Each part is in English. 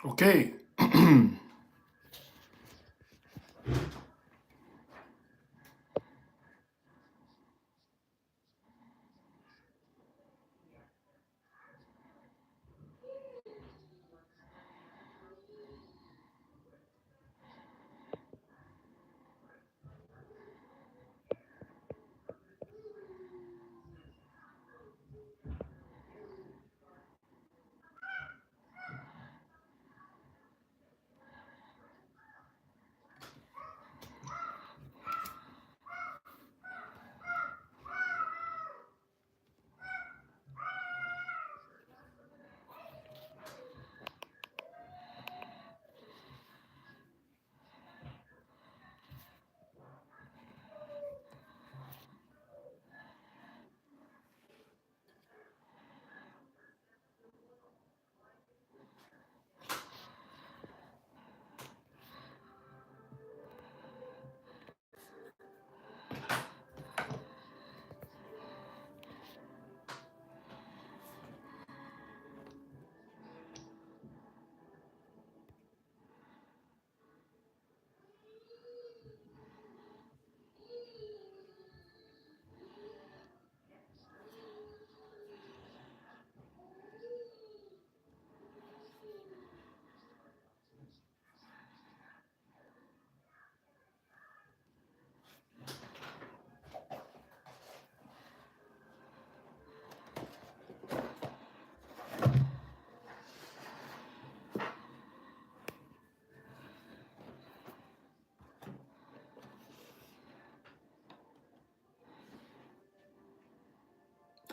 Okay.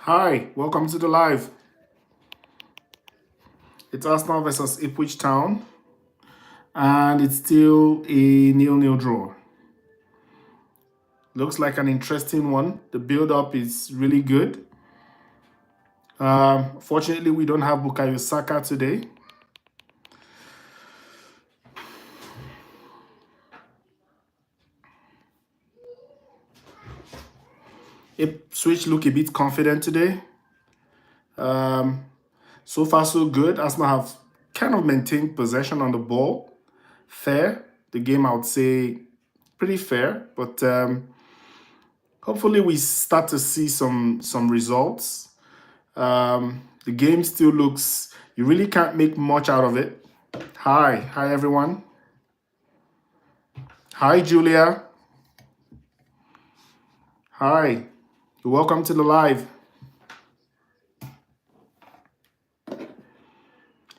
Hi, welcome to the live. It's Arsenal versus Ipswich Town, and it's still a nil-nil draw. Looks like an interesting one. The build-up is really good. Fortunately, we don't have Bukayo Saka today. Ipswich look a bit confident today. Um, so far, so good. Arsenal have kind of maintained possession on the ball. Fair. The game, I would say, pretty fair, but hopefully we start to see some results. The game still looks, you really can't make much out of it. Hi everyone. Hi Julia. Hi. Welcome to the live.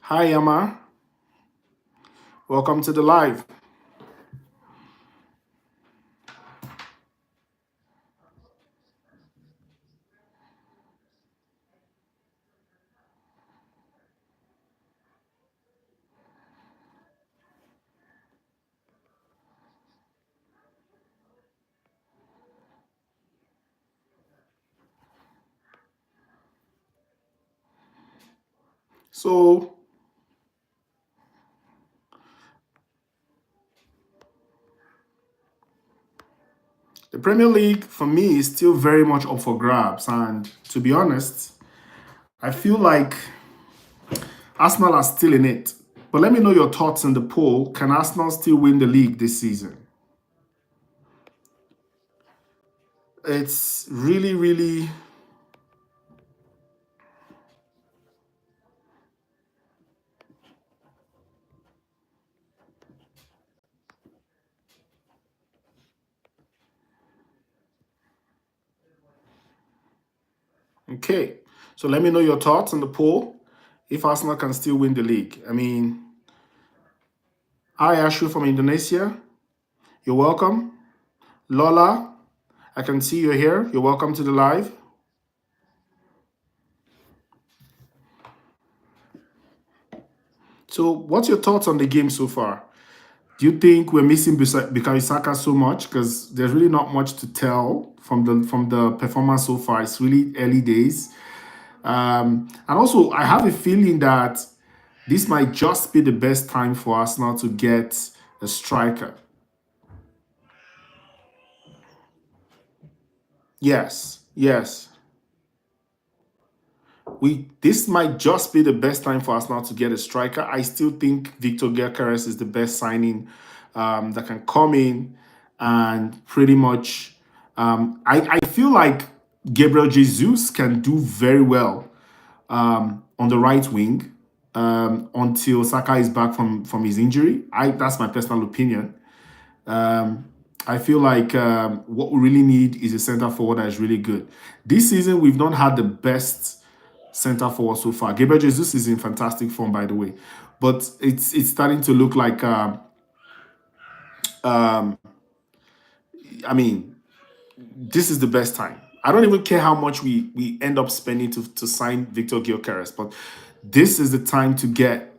Hi Emma. Welcome to the live. So the Premier League for me is still very much up for grabs, and to be honest, I feel like Arsenal are still in it. But let me know your thoughts in the poll. Can Arsenal still win the league this season? It's really, really okay. So let me know your thoughts on the poll. If Arsenal can still win the league. I mean, hi Ashu from Indonesia. You're welcome. Lola, I can see you're here. You're welcome to the live. So, what's your thoughts on the game so far? Do you think we're missing Bukayo Saka so much? Because there's really not much to tell from the performance so far. It's really early days. And also, I have a feeling that this might just be the best time for Arsenal to get a striker. Yes, yes. this might just be the best time for Arsenal to get a striker. I still think Victor Gyökeres is the best signing that can come in and pretty much. I feel like Gabriel Jesus can do very well on the right wing until Saka is back from his injury. That's my personal opinion. Um, I feel like what we really need is a centre forward that is really good. This season, we've not had the best centre forward so far. Gabriel Jesus is in fantastic form, by the way, but it's starting to look like. Um, I mean, this is the best time. I don't even care how much we end up spending to sign Victor Gyökeres, but this is the time to get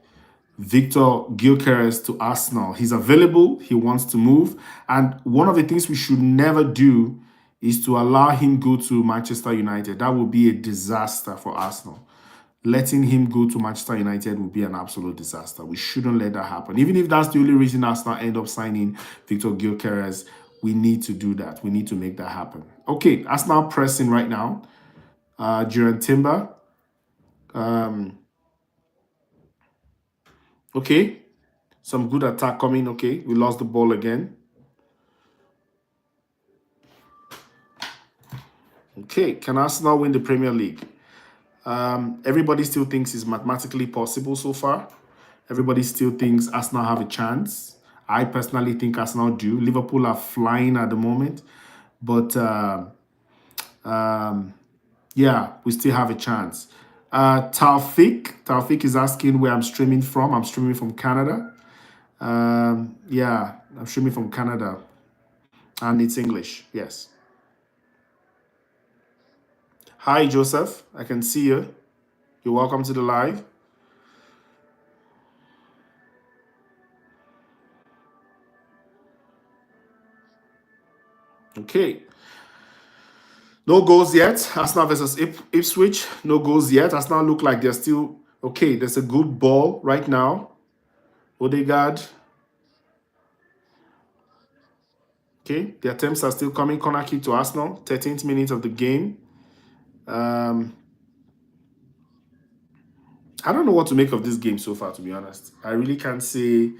Victor Gyökeres to Arsenal. He's available. He wants to move. And one of the things we should never do is to allow him go to Manchester United. That would be a disaster for Arsenal. Letting him go to Manchester United would be an absolute disaster. We shouldn't let that happen. Even if that's the only reason Arsenal end up signing Victor Gyökeres, we need to do that. We need to make that happen. Okay, Arsenal pressing right now. Duran Timber. Okay, some good attack coming. Okay, we lost the ball again. Okay, can Arsenal win the Premier League? Everybody still thinks it's mathematically possible so far. Everybody still thinks Arsenal have a chance. I personally think Arsenal do. Liverpool are flying at the moment. But yeah, we still have a chance. Taufik is asking where I'm streaming from. I'm streaming from Canada. Yeah, I'm streaming from Canada. And it's English, yes. Hi, Joseph. I can see you. You're welcome to the live. Okay. No goals yet. Arsenal versus Ipswich. No goals yet. Arsenal look like they're still okay. There's a good ball right now. Odegaard. Okay. The attempts are still coming. Corner kick to Arsenal. 13th minute of the game. I don't know what to make of this game so far, to be honest. I really can't say.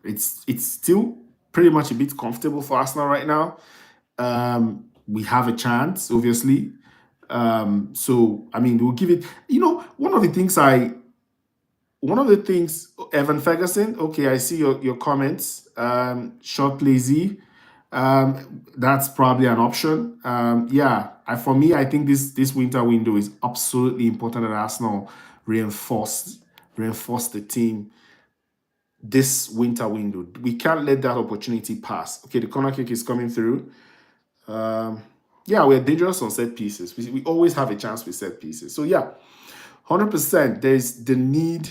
It's still pretty much a bit comfortable for Arsenal right now. We have a chance, obviously. So I mean, we'll give it. One of the things, Evan Ferguson. Okay, I see your comments. Short lazy. That's probably an option. Yeah, for me, I think this winter window is absolutely important that Arsenal reinforce the team this winter window. We can't let that opportunity pass. Okay, the corner kick is coming through. Yeah, we're dangerous on set pieces. We always have a chance with set pieces. So yeah, 100%. There's the need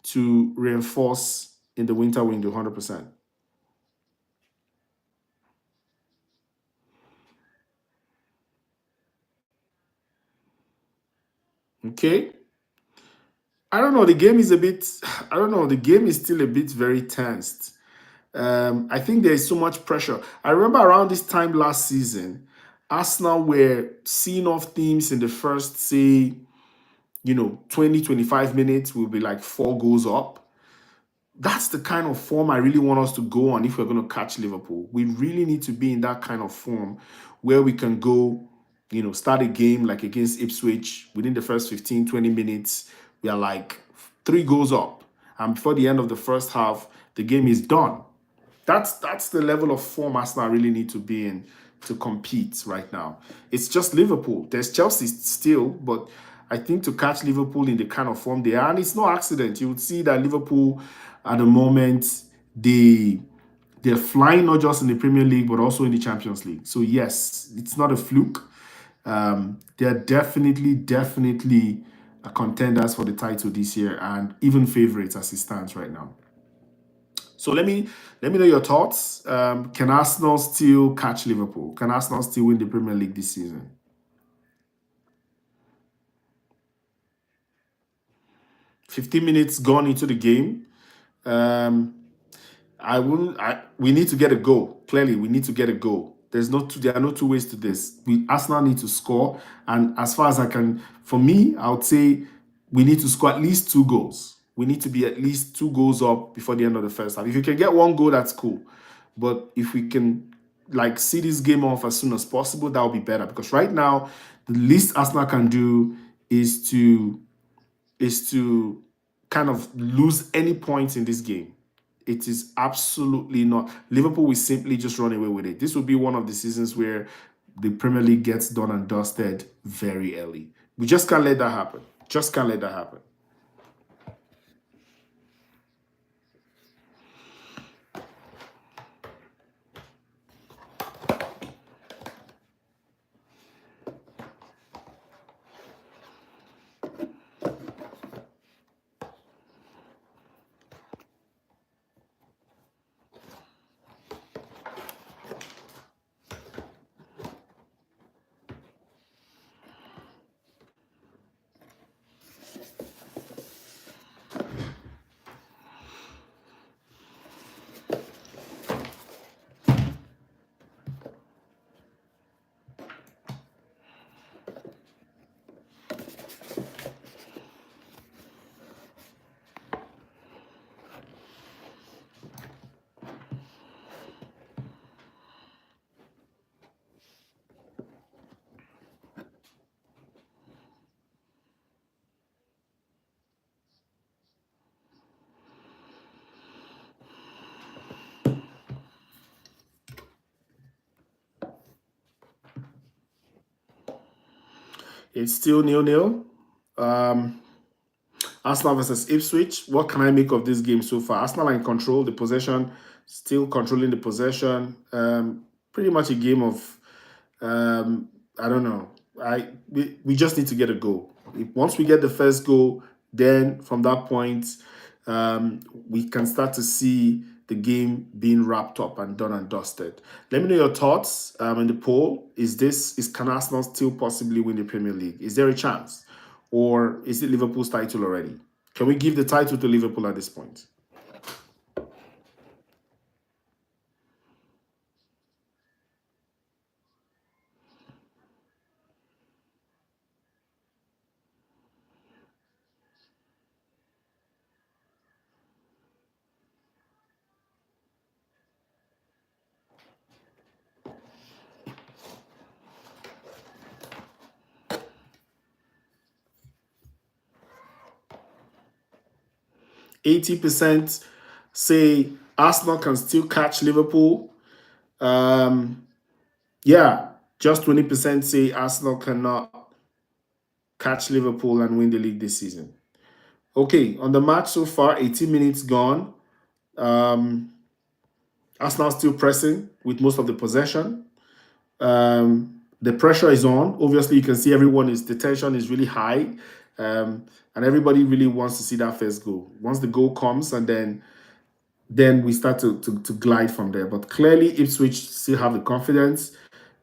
to reinforce in the winter window. 100%. Okay. I don't know. The game is a bit. I don't know. The game is still a bit very tensed. I think there is so much pressure. I remember around this time last season, Arsenal were seeing off teams in the first, say, 20, 25 minutes. We'll be like 4 goals up. That's the kind of form I really want us to go on if we're going to catch Liverpool. We really need to be in that kind of form where we can go, start a game like against Ipswich within the first 15, 20 minutes. We are like 3 goals up. And before the end of the first half, the game is done. That's the level of form Arsenal really need to be in to compete right now. It's just Liverpool. There's Chelsea still, but I think to catch Liverpool in the kind of form they are, and it's no accident. You would see that Liverpool at the moment, they're flying not just in the Premier League, but also in the Champions League. So yes, it's not a fluke. They're definitely contenders for the title this year and even favorites as it stands right now. So let me know your thoughts. Can Arsenal still catch Liverpool? Can Arsenal still win the Premier League this season? 15 minutes gone into the game. We need to get a goal. Clearly, we need to get a goal. There are no two ways to this. Arsenal need to score, and as far as I can, for me, I would say we need to score at least 2 goals. We need to be at least 2 goals up before the end of the first half. If you can get 1 goal, that's cool. But if we can like see this game off as soon as possible, that would be better. Because right now, the least Arsenal can do is to kind of lose any points in this game. It is absolutely not. Liverpool will simply just run away with it. This will be one of the seasons where the Premier League gets done and dusted very early. We just can't let that happen. Just can't let that happen. It's still nil-nil. Um, Arsenal versus Ipswich. What can I make of this game so far? Arsenal are in control, the possession, still controlling the possession. Pretty much a game of I don't know. We just need to get a goal. Once we get the first goal, then from that point, we can start to see the game being wrapped up and done and dusted. Let me know your thoughts in the poll. Is can Arsenal still possibly win the Premier League? Is there a chance, or is it Liverpool's title already? Can we give the title to Liverpool at this point? 80% say Arsenal can still catch Liverpool. Um, yeah, just 20% say Arsenal cannot catch Liverpool and win the league this season. Okay, on the match so far, 18 minutes gone. Um, Arsenal still pressing with most of the possession. The pressure is on. Obviously, you can see the tension is really high. And everybody really wants to see that first goal. Once the goal comes, and then we start to glide from there. But clearly, Ipswich still have the confidence.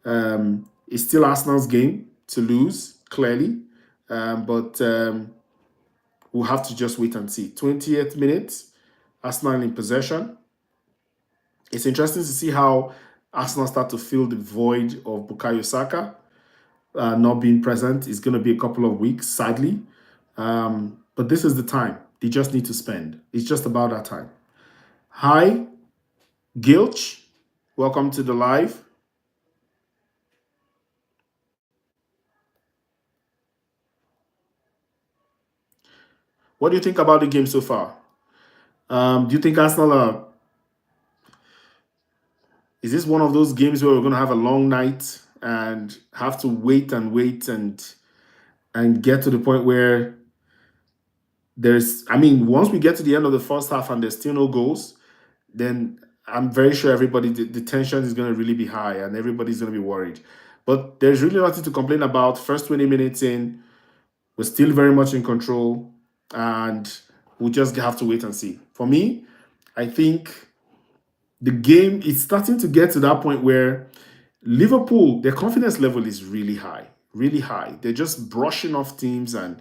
It's still Arsenal's game to lose, clearly. But we'll have to just wait and see. 20th minute, Arsenal in possession. It's interesting to see how Arsenal start to fill the void of Bukayo Saka not being present. It's going to be a couple of weeks, sadly. But this is the time. They just need to spend. It's just about that time. Hi, Gilch. Welcome to the live. What do you think about the game so far? Do you think Arsenal are? Is this one of those games where we're going to have a long night and have to wait and wait and get to the point where once we get to the end of the first half and there's still no goals, then I'm very sure the tension is going to really be high and everybody's going to be worried. But there's really nothing to complain about. First 20 minutes in, we're still very much in control, and we'll just have to wait and see. For me, I think the game is starting to get to that point where Liverpool, their confidence level is really high, really high. They're just brushing off teams, and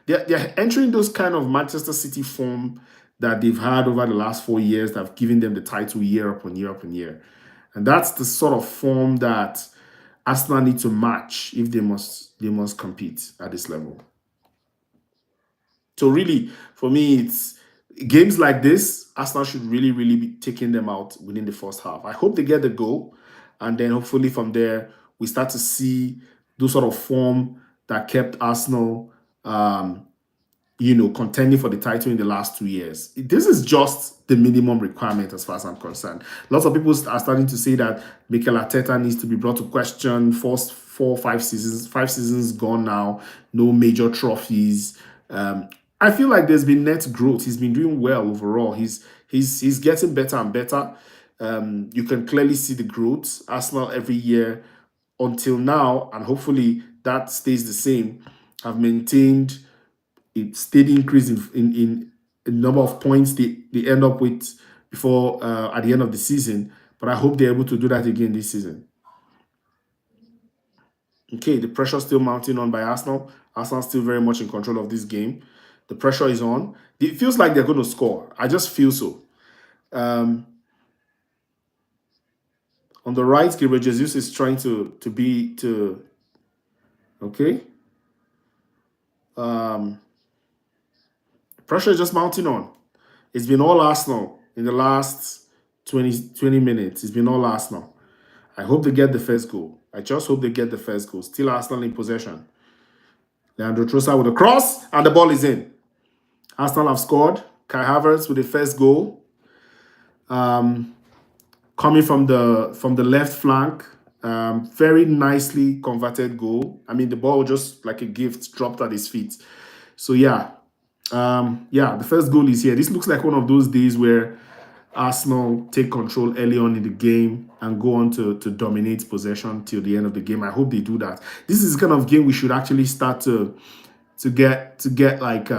they're entering those kind of Manchester City form that they've had over the last 4 years that have given them the title year upon year upon year. And that's the sort of form that Arsenal need to match if they must compete at this level. So really, for me, it's games like this. Arsenal should really, really be taking them out within the first half. I hope they get the goal, and then hopefully from there we start to see those sort of form that kept Arsenal, contending for the title in the last 2 years. This is just the minimum requirement as far as I'm concerned. Lots of people are starting to say that Mikel Arteta needs to be brought to question. First 4 5 seasons, 5 seasons gone now, no major trophies. I feel like there's been net growth. He's been doing well overall. He's getting better and better. You can clearly see the growth. Arsenal every year until now, and hopefully that stays the same, have maintained a steady increase in the number of points they end up with before at the end of the season. But I hope they're able to do that again this season. Okay, the pressure still mounting on by Arsenal. Arsenal still very much in control of this game. The pressure is on. It feels like they're going to score. I just feel so. Um, on the right, Gabriel Jesus is trying to be to okay. Um, Pressure is just mounting on. It's been all Arsenal in the last 20 minutes. It's been all Arsenal. I hope they get the first goal. I just hope they get the first goal. Still Arsenal in possession. Leandro Trossard with a cross, and the ball is in. Arsenal have scored. Kai Havertz with the first goal, coming from the left flank. Very nicely converted goal. I mean, the ball just like a gift dropped at his feet. So yeah, the first goal is here. This looks like one of those days where Arsenal take control early on in the game and go on to dominate possession till the end of the game. I hope they do that. This is the kind of game we should actually start to get like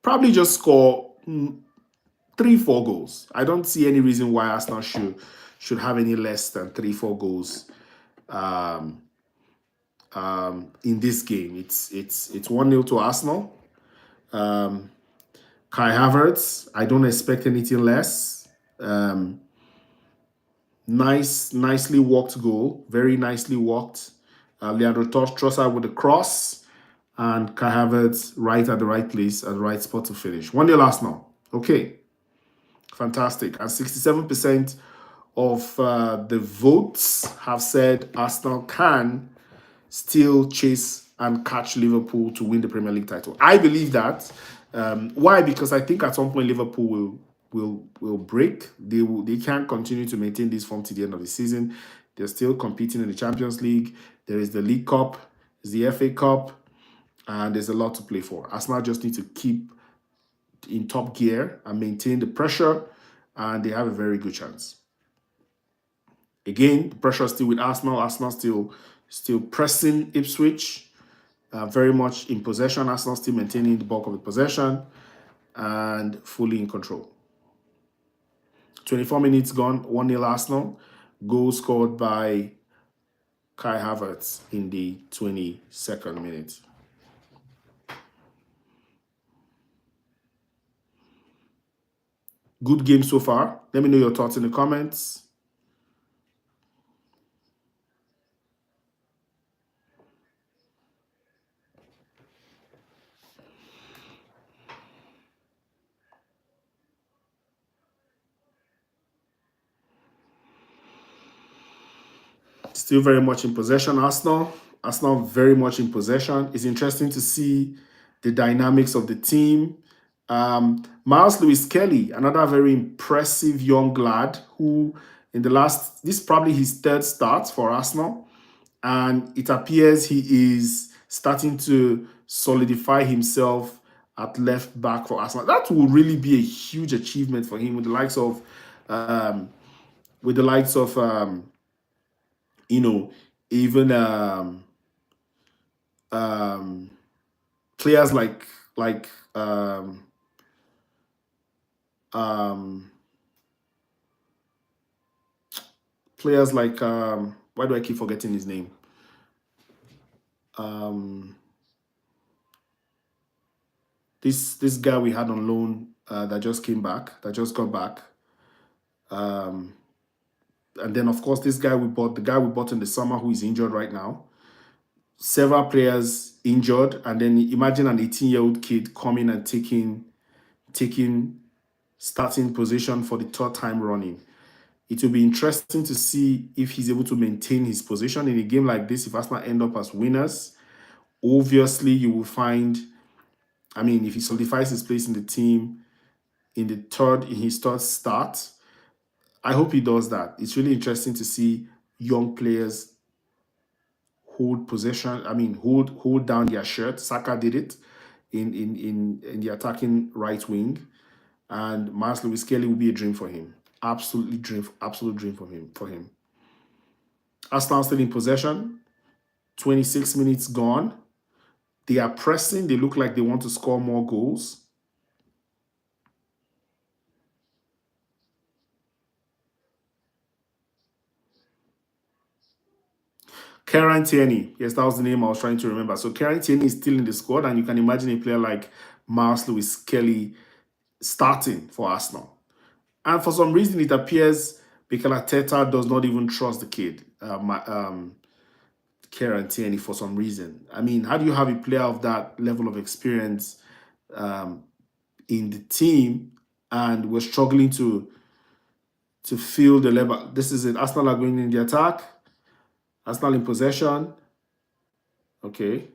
probably just score 3 4 goals. I don't see any reason why Arsenal should have any less than 3 4 goals in this game. It's 1-0 to Arsenal. Kai Havertz, I don't expect anything less. Nicely walked goal, very nicely walked. Leandro Trossard with the cross, and Kai Havertz right at the right place at the right spot to finish. 1-0 Arsenal. Okay, fantastic. And 67% of the votes have said Arsenal can still chase and catch Liverpool to win the Premier League title. I believe that. Why? Because I think at some point Liverpool will break. They can't continue to maintain this form to the end of the season. They're still competing in the Champions League. There is the League Cup, there's the FA Cup, and there's a lot to play for. Arsenal just need to keep in top gear and maintain the pressure, and they have a very good chance. Again, the pressure is still with Arsenal. Arsenal still pressing Ipswich, very much in possession. Arsenal still maintaining the bulk of the possession and fully in control. 24 minutes gone, 1-0 Arsenal. Goal scored by Kai Havertz in the 22nd minute. Good game so far. Let me know your thoughts in the comments. Still very much in possession, Arsenal. Arsenal very much in possession. It's interesting to see the dynamics of the team. Miles Lewis Kelly, another very impressive young lad who this is probably his third start for Arsenal. And it appears he is starting to solidify himself at left back for Arsenal. That will really be a huge achievement for him with the likes of you know, even players like players like why do I keep forgetting his name? This guy we had on loan that just came back, that just got back. And then, of course, this guy we bought, the guy we bought in the summer who is injured right now. Several players injured. And then imagine an 18-year-old kid coming and taking starting position for the third time running. It will be interesting to see if he's able to maintain his position in a game like this. If Arsenal end up as winners, obviously you will find, I mean, if he solidifies his place in the team in his third start, I hope he does that. It's really interesting to see young players hold possession. I mean, hold down their shirt. Saka did it in the attacking right wing, and Miles Lewis Kelly will be a dream for him. Absolute dream for him. Arsenal still in possession. 26 minutes gone. They are pressing. They look like they want to score more goals. Kieran Tierney. Yes, that was the name I was trying to remember. So Kieran Tierney is still in the squad, and you can imagine a player like Miles Lewis Kelly starting for Arsenal. And for some reason, it appears Mikel Arteta does not even trust the kid, Kieran Tierney, for some reason. I mean, how do you have a player of that level of experience in the team, and we're struggling to fill the level? This is it. Arsenal are going in the attack. Arsenal in possession. Okay.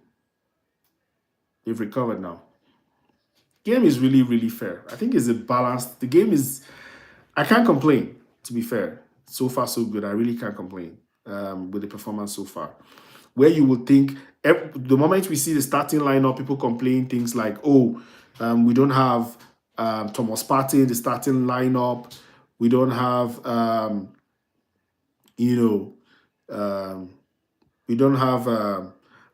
They've recovered now. Game is really, really fair. I think it's a balanced. The game is, I can't complain, to be fair. So far, so good. I really can't complain with the performance so far. Where you would think, the moment we see the starting lineup, people complain things like, oh, we don't have Thomas Partey in the starting lineup. We don't have, we don't have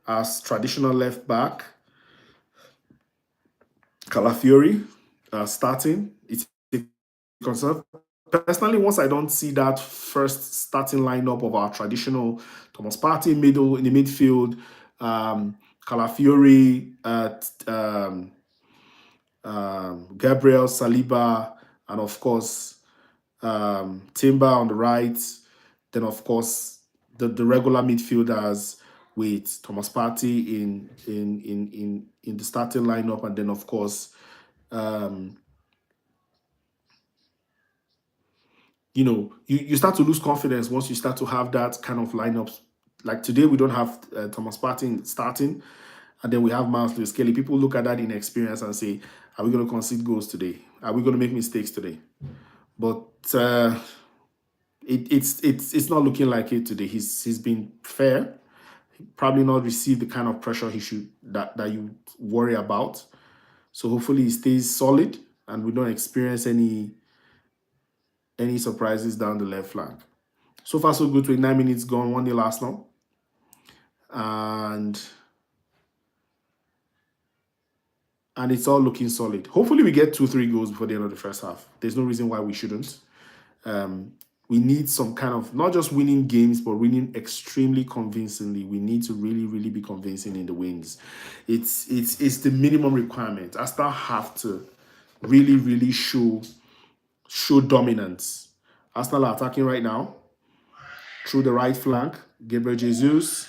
as traditional left back, Calafiori, starting. It's a concern. Personally, once I don't see that first starting lineup of our traditional Thomas Partey in the midfield, Calafiori, Gabriel Saliba, and of course Timber on the right. Then of course the regular midfielders with Thomas Partey in the starting lineup, and then of course you start to lose confidence once you start to have that kind of lineups. Like today, we don't have Thomas Partey starting, and then we have Miles Lewis Kelly. People look at that inexperience and say, are we going to concede goals today? Are we going to make mistakes today? But it's not looking like it today. He's been fair. Probably not received the kind of pressure he should that you worry about. So hopefully he stays solid and we don't experience any surprises down the left flank. So far, so good. 29 minutes gone, 1-0 Arsenal. And it's all looking solid. Hopefully we get 2-3 goals before the end of the first half. There's no reason why we shouldn't. We need some kind of, not just winning games, but winning extremely convincingly. We need to really, really be convincing in the wins. It's the minimum requirement. Arsenal have to really, really show dominance. Arsenal are attacking right now through the right flank. Gabriel Jesus.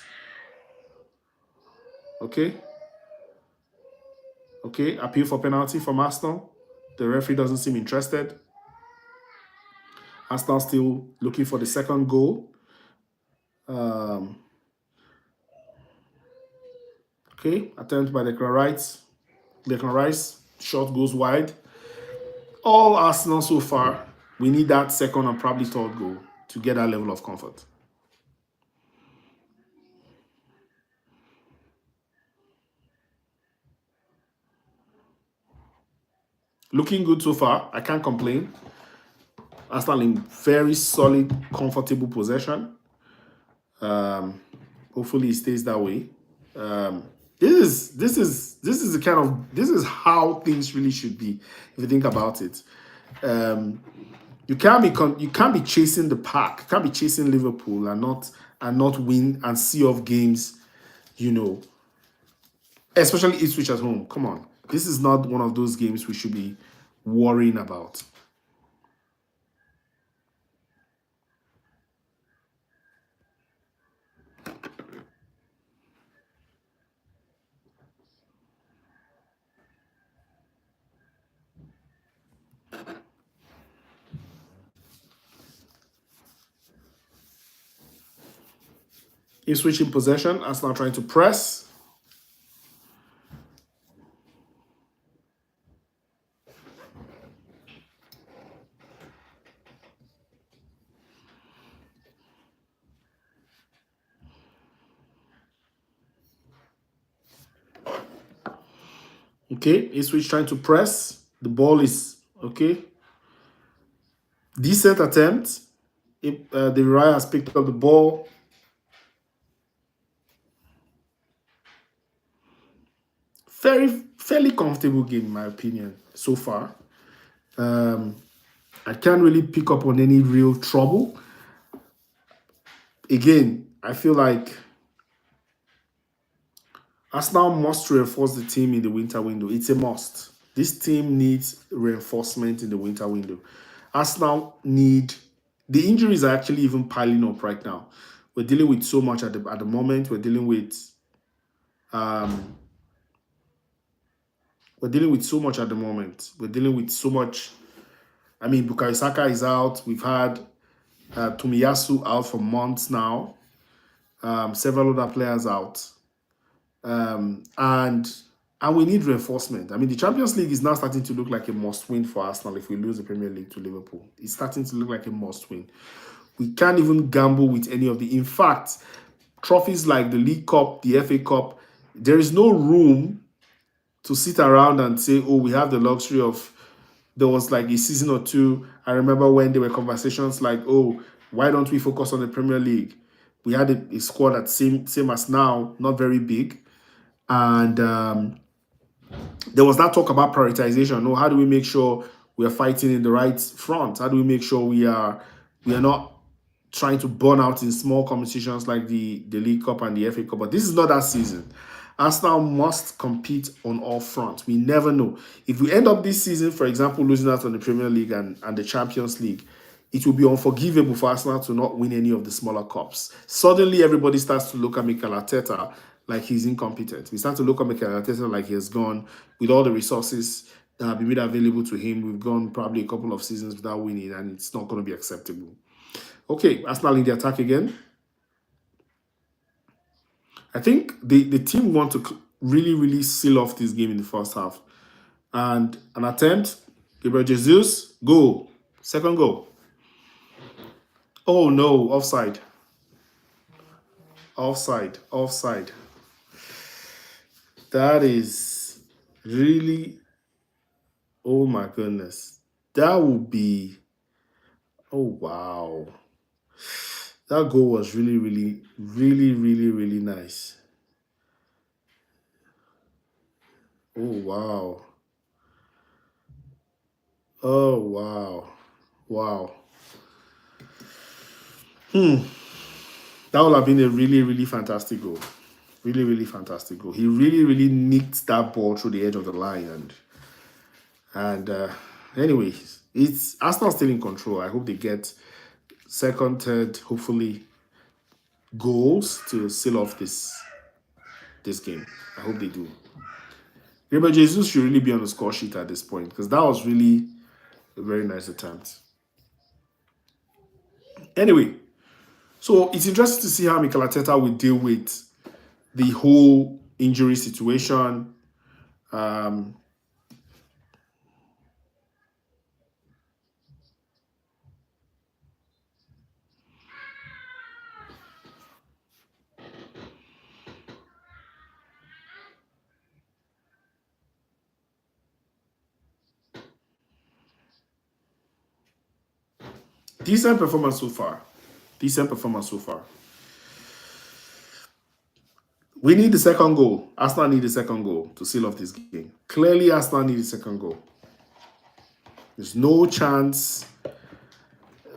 Okay, appeal for penalty from Arsenal. The referee doesn't seem interested. Arsenal still looking for the second goal. Okay, attempt by Declan Rice. Shot goes wide. All Arsenal so far. We need that second and probably third goal to get that level of comfort. Looking good so far. I can't complain. Arsenal in very solid, comfortable possession. Hopefully it stays that way. This is how things really should be if you think about it. You can't be chasing the pack. You can't be chasing Liverpool and not win and see off games, especially Ipswich at home. Come on. This is not one of those games we should be worrying about. In switching possession, Arsenal trying to press. Okay, Ipswich trying to press. The ball is okay. Decent attempt. The Uriah has picked up the ball. Fairly comfortable game, in my opinion, so far. I can't really pick up on any real trouble. Again, I feel like Arsenal must reinforce the team in the winter window. It's a must. This team needs reinforcement in the winter window. Arsenal need the injuries are actually even piling up right now. We're dealing with so much at the moment. Um, we're dealing with so much at the moment. We're dealing with so much. I mean, Bukayo Saka is out. We've had Tomiyasu out for months now. Several other players out. And we need reinforcement. I mean, the Champions League is now starting to look like a must-win for Arsenal if we lose the Premier League to Liverpool. It's starting to look like a must-win. We can't even gamble with any of the... In fact, trophies like the League Cup, the FA Cup, there is no room to sit around and say, oh, we have the luxury of... There was like a season or two, I remember when there were conversations like, oh, why don't we focus on the Premier League? We had a squad that's same as now, not very big. And there was that talk about prioritization. Oh, how do we make sure we are fighting in the right front? How do we make sure we are not trying to burn out in small competitions like the League Cup and the FA Cup? But this is not that season. Arsenal must compete on all fronts. We never know. If we end up this season, for example, losing out on the Premier League and the Champions League, it will be unforgivable for Arsenal to not win any of the smaller cups. Suddenly, everybody starts to look at Mikel Arteta like he's incompetent. We start to look at Mikel Arteta like he has gone with all the resources that have been made available to him. We've gone probably a couple of seasons without winning, and it's not going to be acceptable. Okay, Arsenal in the attack again. I think the team want to really, really seal off this game in the first half. And an attempt, Gabriel Jesus, goal. Second goal. Oh no, offside. Offside. That is really, oh my goodness. That would be, oh wow. That goal was really, really, really, really, really nice. Oh wow. Oh wow. Wow. That would have been a really, really fantastic goal. Really, really fantastic goal. He really, really nicked that ball through the edge of the line. And anyways, it's Arsenal still in control. I hope they get second, third, hopefully goals to seal off this game. I hope they do. Gabriel Jesus should really be on the score sheet at this point because that was really a very nice attempt. Anyway, so it's interesting to see how Mikel Arteta will deal with the whole injury situation. Decent performance so far. We need the second goal. Arsenal need the second goal to seal off this game. Clearly, Arsenal need the second goal. There's no chance.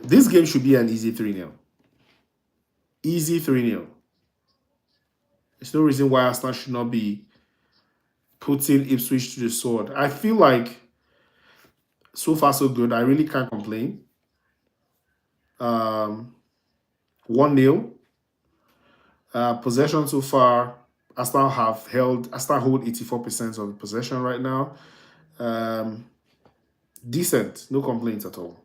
This game should be an easy 3-0. Easy 3-0. There's no reason why Arsenal should not be putting Ipswich to the sword. I feel like so far so good. I really can't complain. 1-0. Possession so far, Arsenal hold 84% of the possession right now. Decent, no complaints at all.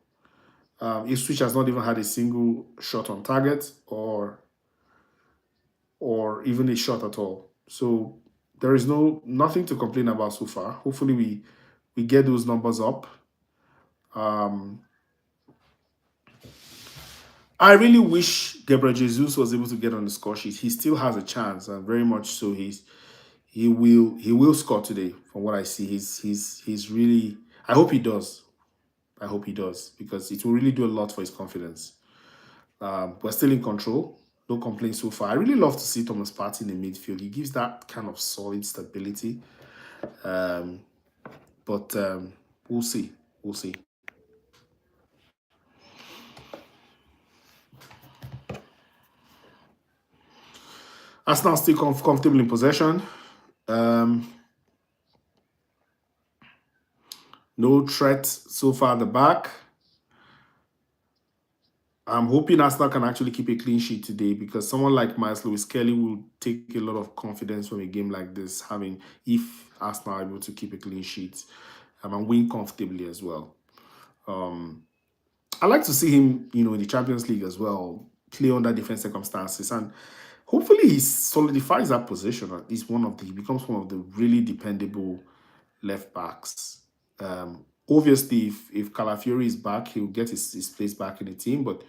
Ipswich has not even had a single shot on target or or even a shot at all. So there is nothing to complain about so far. Hopefully we get those numbers up. Um, I really wish Gabriel Jesus was able to get on the score sheet. He still has a chance, and very much so. He will score today. From what I see, he's really. I hope he does. I hope he does because it will really do a lot for his confidence. We're still in control. No complaints so far. I really love to see Thomas Partey in the midfield. He gives that kind of solid stability. Um, but we'll see. We'll see. Arsenal still comfortable in possession. Um, no threat so far at the back. I'm hoping Arsenal can actually keep a clean sheet today because someone like Miles Lewis Kelly will take a lot of confidence from a game like this, having if Arsenal are able to keep a clean sheet and win comfortably as well. I like to see him, in the Champions League as well, play under different circumstances, and hopefully he solidifies that position. At least he becomes one of the really dependable left backs. Obviously, if Calafiori is back, he'll get his place back in the team, but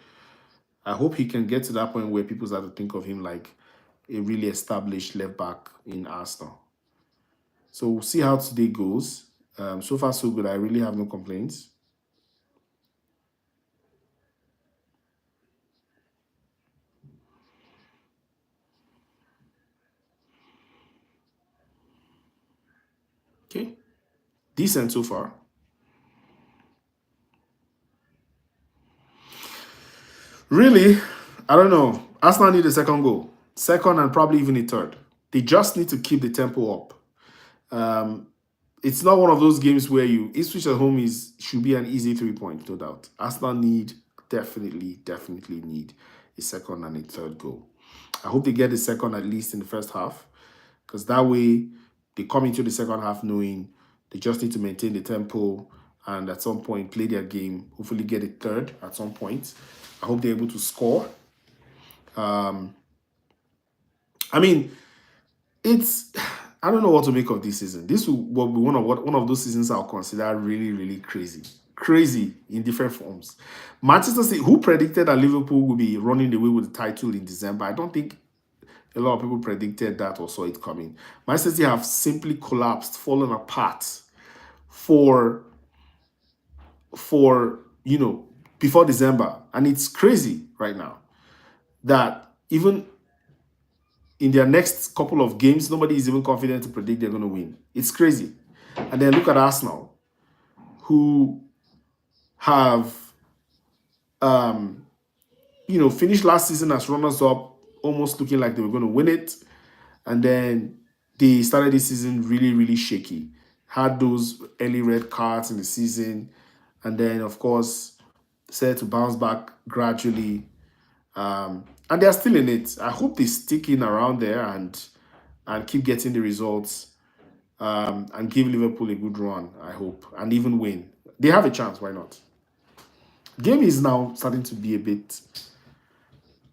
I hope he can get to that point where people start to think of him like a really established left back in Arsenal. So we'll see how today goes. So far, so good. I really have no complaints. Okay. Decent so far. Really, I don't know. Arsenal need a second goal. Second and probably even a third. They just need to keep the tempo up. Um, it's not one of those games where Ipswich at home should be an easy 3 point, no doubt. Arsenal definitely need a second and a third goal. I hope they get the second at least in the first half, because that way they come into the second half knowing they just need to maintain the tempo and at some point play their game, hopefully get a third at some point. I hope they're able to score. I mean, it's I don't know what to make of this season. This will be one of those seasons I'll consider really, really crazy. Crazy in different forms. Manchester City, who predicted that Liverpool would be running away with the title in December? I don't think a lot of people predicted that or saw it coming. Manchester City have simply collapsed, fallen apart for before December. And it's crazy right now that even in their next couple of games, nobody is even confident to predict they're going to win. It's crazy. And then look at Arsenal, who have, finished last season as runners-up, almost looking like they were going to win it. And then they started this season really, really shaky. Had those early red cards in the season. And then, of course, set to bounce back gradually. And they're still in it. I hope they stick in around there and keep getting the results and give Liverpool a good run, I hope, and even win. They have a chance, why not? Game is now starting to be a bit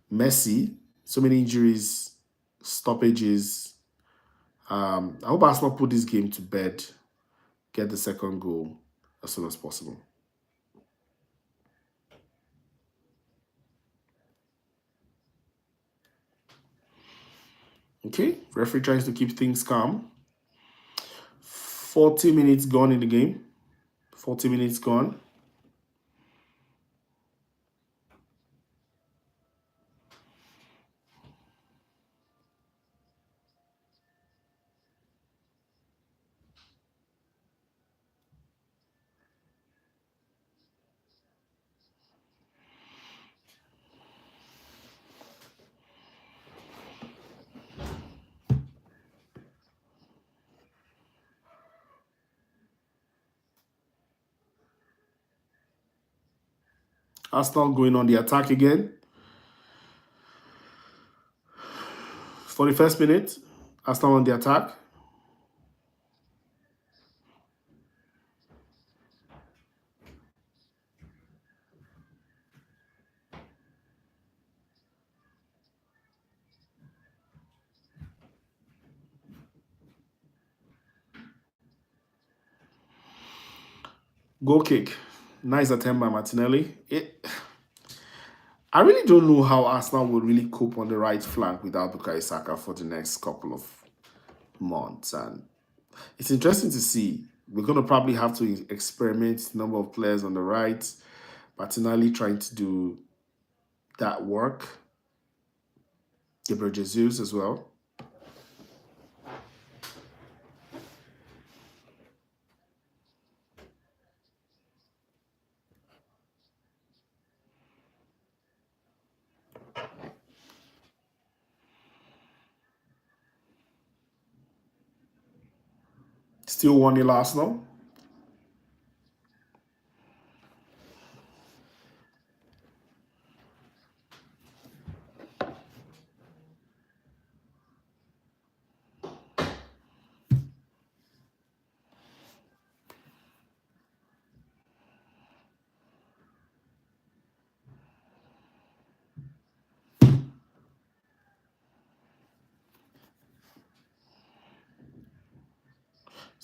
messy. So many injuries, stoppages. I hope Arsenal put this game to bed, get the second goal as soon as possible. Okay, referee tries to keep things calm. 40 minutes gone in the game. 40 minutes gone. Arsenal going on the attack again. For the first minute, Arsenal on the attack. Goal kick. Nice attempt by Martinelli. I really don't know how Arsenal will really cope on the right flank without Bukayo Saka for the next couple of months. And it's interesting to see. We're going to probably have to experiment number of players on the right. Martinelli trying to do that work. Gabriel Jesus as well. Still 1-0 Arsenal.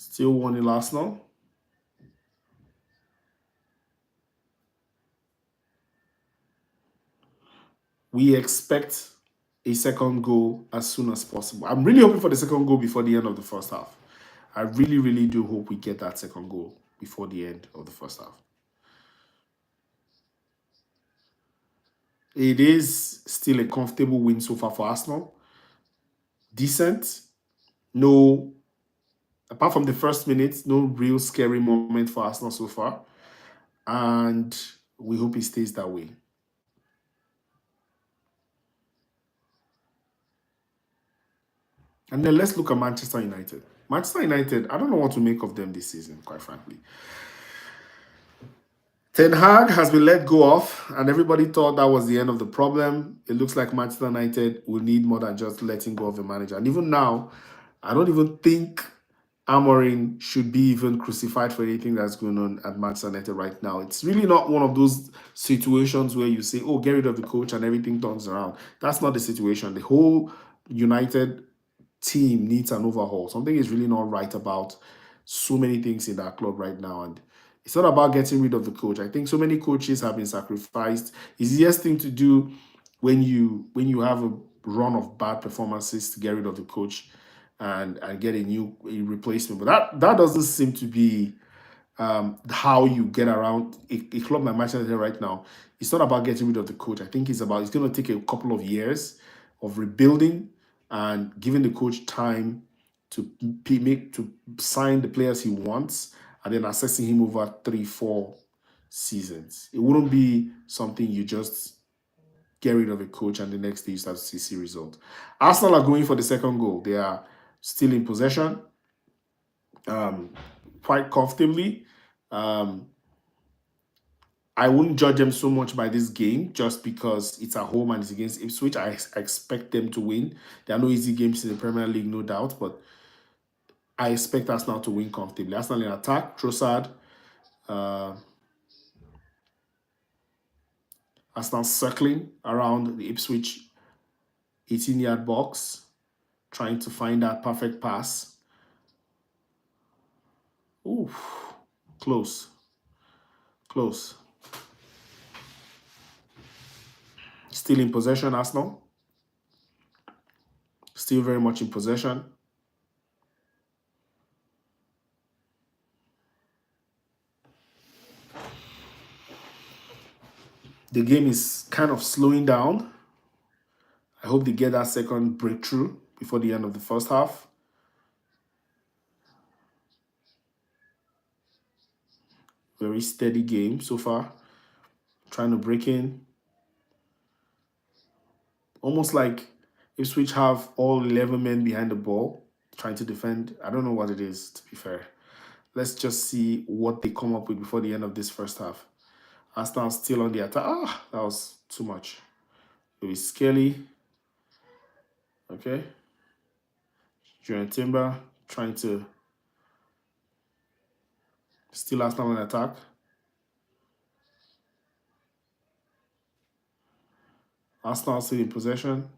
Still 1-0 Arsenal. We expect a second goal as soon as possible. I'm really hoping for the second goal before the end of the first half. I really, really do hope we get that second goal before the end of the first half. It is still a comfortable win so far for Arsenal. Decent. No, apart from the first minute, no real scary moment for Arsenal so far. And we hope it stays that way. And then let's look at Manchester United. Manchester United, I don't know what to make of them this season, quite frankly. Ten Hag has been let go of, and everybody thought that was the end of the problem. It looks like Manchester United will need more than just letting go of the manager. And even now, I don't even think Amorim should be even crucified for anything that's going on at Manchester United right now. It's really not one of those situations where you say, oh, get rid of the coach and everything turns around. That's not the situation. The whole United team needs an overhaul. Something is really not right about so many things in that club right now. And it's not about getting rid of the coach. I think so many coaches have been sacrificed. It's the easiest thing to do when you have a run of bad performances to get rid of the coach and get a replacement. But that doesn't seem to be how you get around a club like Manchester United right now. It's not about getting rid of the coach. I think it's going to take a couple of years of rebuilding and giving the coach time to sign the players he wants and then assessing him over 3-4 seasons. It wouldn't be something you just get rid of a coach and the next day you start to see results. Arsenal are going for the second goal. They are still in possession quite comfortably. I wouldn't judge them so much by this game just because it's at home and it's against Ipswich. I expect them to win. There are no easy games in the Premier League, no doubt, but I expect Arsenal to win comfortably. Arsenal in attack, Trossard. Arsenal circling around the Ipswich 18-yard box, trying to find that perfect pass. Ooh, close. Close. Still in possession, Arsenal. Still very much in possession. The game is kind of slowing down. I hope they get that second breakthrough before the end of the first half. Very steady game so far. Trying to break in. Almost like Ipswich have all 11 men behind the ball trying to defend. I don't know what it is, to be fair. Let's just see what they come up with before the end of this first half. Arsenal still on the attack. That was too much. Louis Skelly. Okay. Julian Timber trying to still Arsenal on attack. Arsenal still in possession.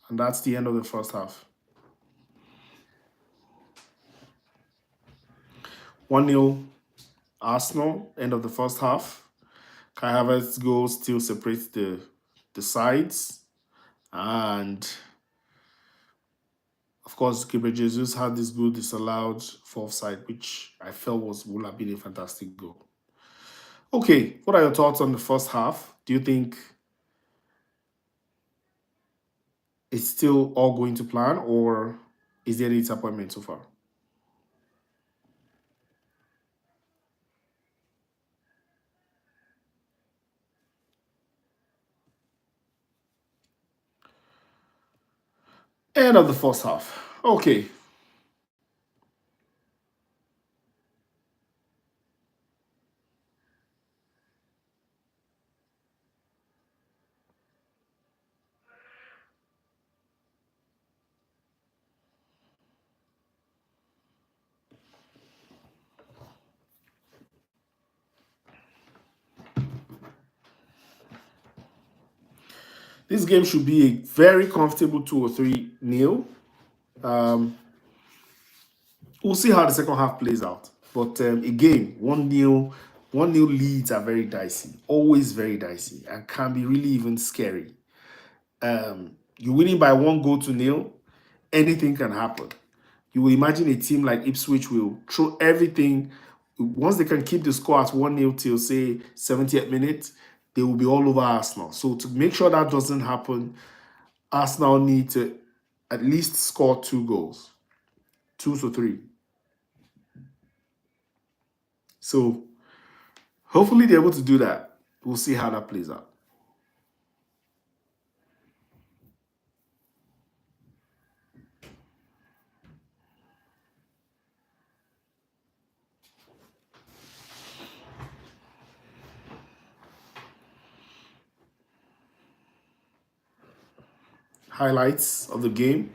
And that's the end of the first half. 1-0 Arsenal, end of the first half. Kai Havertz's goal still separates the sides. And of course, Gabriel Jesus had this goal disallowed for offside, which I felt would have been a fantastic goal. Okay, what are your thoughts on the first half? Do you think it's still all going to plan, or is there any disappointment so far? End of the first half. Okay. This game should be a very comfortable 2 or 3 nil. Um, we'll see how the second half plays out. But again, 1-0, 1-0 leads are very dicey, always very dicey, and can be really even scary. You're winning by 1 goal to nil, anything can happen. You will imagine a team like Ipswich will throw everything. Once they can keep the score at 1-0 till, say, 70th minute, they will be all over Arsenal. So to make sure that doesn't happen, Arsenal need to at least score 2 goals, 2 to 3. So hopefully they're able to do that. We'll see how that plays out. Highlights of the game.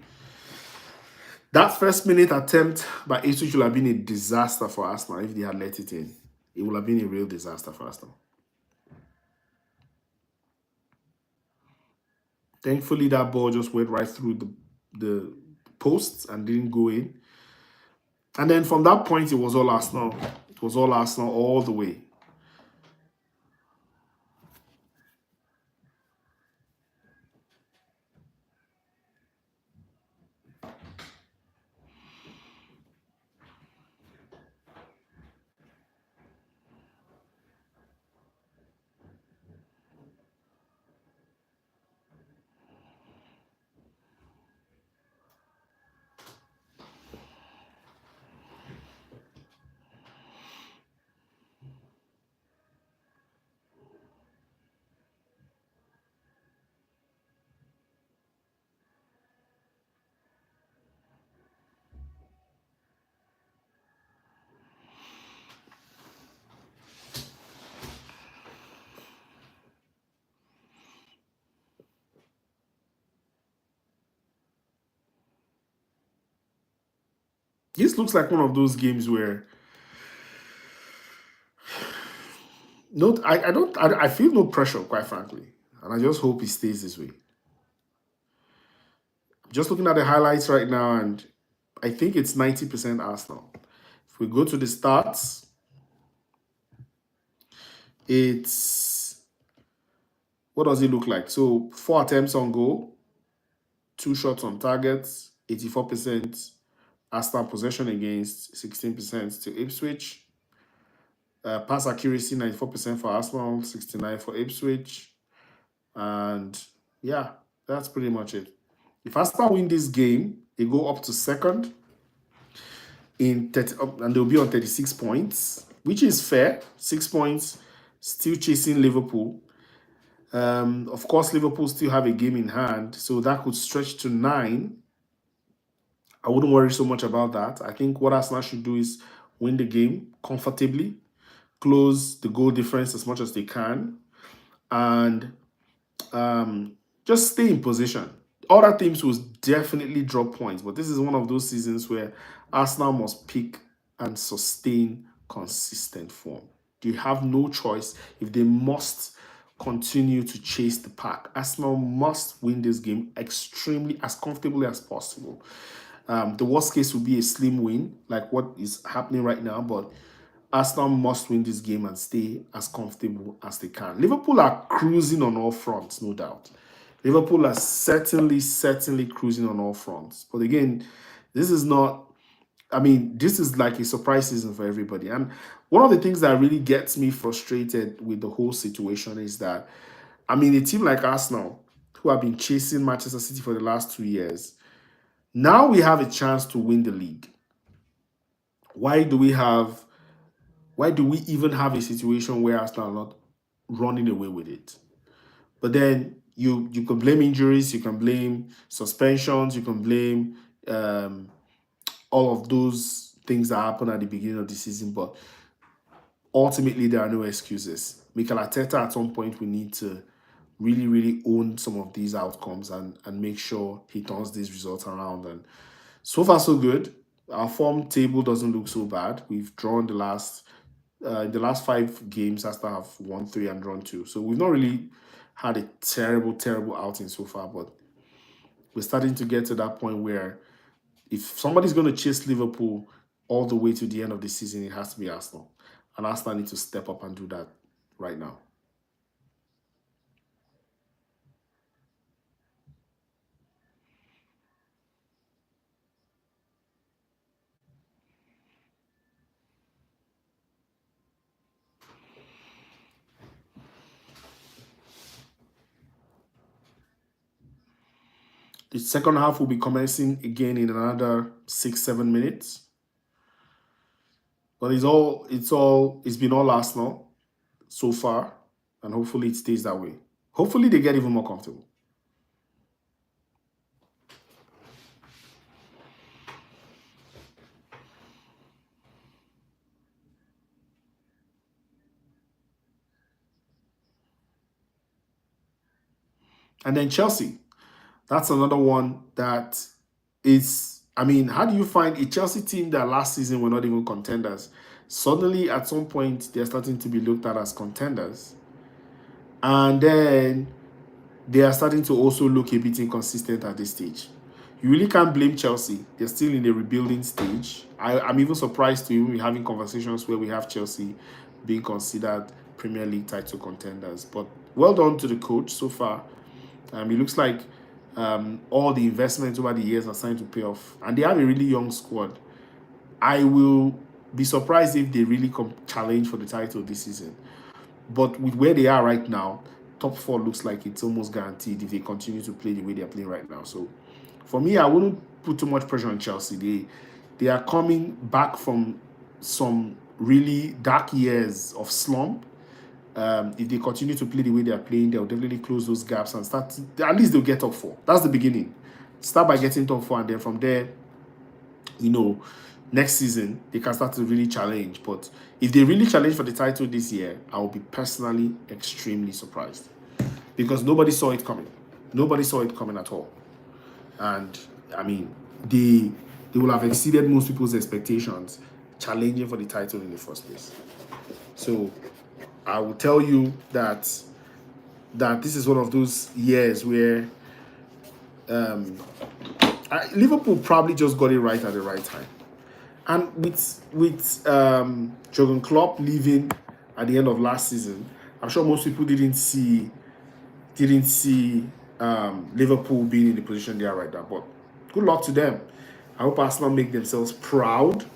That first minute attempt by Ipswich would have been a disaster for Arsenal if they had let it in. It would have been a real disaster for Arsenal. Thankfully, that ball just went right through the posts and didn't go in. And then from that point, it was all Arsenal. It was all Arsenal all the way. This looks like one of those games where no, I don't, I feel no pressure, quite frankly, and I just hope it stays this way. Just looking at the highlights right now, and I think it's 90% Arsenal. If we go to the stats, it's what does it look like? So 4 attempts on goal, 2 shots on targets, 84% Arsenal possession against 16% to Ipswich. Pass accuracy 94% for Arsenal, 69 for Ipswich. And yeah, that's pretty much it. If Arsenal win this game, they go up to second in 30, and they'll be on 36 points, which is fair. 6 points, still chasing Liverpool. Of course, Liverpool still have a game in hand, so that could stretch to 9. I wouldn't worry so much about that. I think what Arsenal should do is win the game comfortably, close the goal difference as much as they can, and just stay in position. Other teams will definitely drop points, but this is one of those seasons where Arsenal must pick and sustain consistent form. They have no choice if they must continue to chase the pack. Arsenal must win this game extremely as comfortably as possible. The worst case would be a slim win, like what is happening right now, but Arsenal must win this game and stay as comfortable as they can. Liverpool are cruising on all fronts, no doubt. Liverpool are certainly cruising on all fronts. But again, this is not, I mean, this is like a surprise season for everybody. And one of the things that really gets me frustrated with the whole situation is that, I mean, a team like Arsenal, who have been chasing Manchester City for the last 2 years, now we have a chance to win the league. Why do we have why do we even have a situation where Arsenal are not running away with it? But then you can blame injuries, you can blame suspensions, you can blame um, all of those things that happen at the beginning of the season. But ultimately, there are no excuses. Mikel Arteta, at some point, we need to really own some of these outcomes and make sure he turns these results around. And so far, so good. Our form table doesn't look so bad. We've drawn in the last 5 games, Arsenal have won 3 and drawn 2. So we've not really had a terrible outing so far, but we're starting to get to that point where if somebody's going to chase Liverpool all the way to the end of the season, it has to be Arsenal. And Arsenal need to step up and do that right now. The second half will be commencing again in another 6-7 minutes. But it's been all Arsenal so far, and hopefully it stays that way. Hopefully they get even more comfortable. And then Chelsea, that's another one that is, I mean, how do you find a Chelsea team that last season were not even contenders? Suddenly, at some point, they're starting to be looked at as contenders. And then they are starting to also look a bit inconsistent at this stage. You really can't blame Chelsea. They're still in the rebuilding stage. I'm even surprised to even be having conversations where we have Chelsea being considered Premier League title contenders. But well done to the coach so far. It looks like all the investments over the years are starting to pay off. And they have a really young squad. I will be surprised if they really challenge for the title this season. But with where they are right now, top 4 looks like it's almost guaranteed if they continue to play the way they're playing right now. So for me, I wouldn't put too much pressure on Chelsea. They are coming back from some really dark years of slump. If they continue to play the way they are playing, they'll definitely close those gaps and start. At least they'll get top 4. That's the beginning. Start by getting top 4, and then from there, next season they can start to really challenge. But if they really challenge for the title this year, I will be personally extremely surprised because nobody saw it coming. Nobody saw it coming at all. And I mean, they will have exceeded most people's expectations challenging for the title in the first place. So I will tell you that this is one of those years where Liverpool probably just got it right at the right time. And with Jurgen Klopp leaving at the end of last season, I'm sure most people didn't see Liverpool being in the position they are right now. But good luck to them. I hope Arsenal make themselves proud,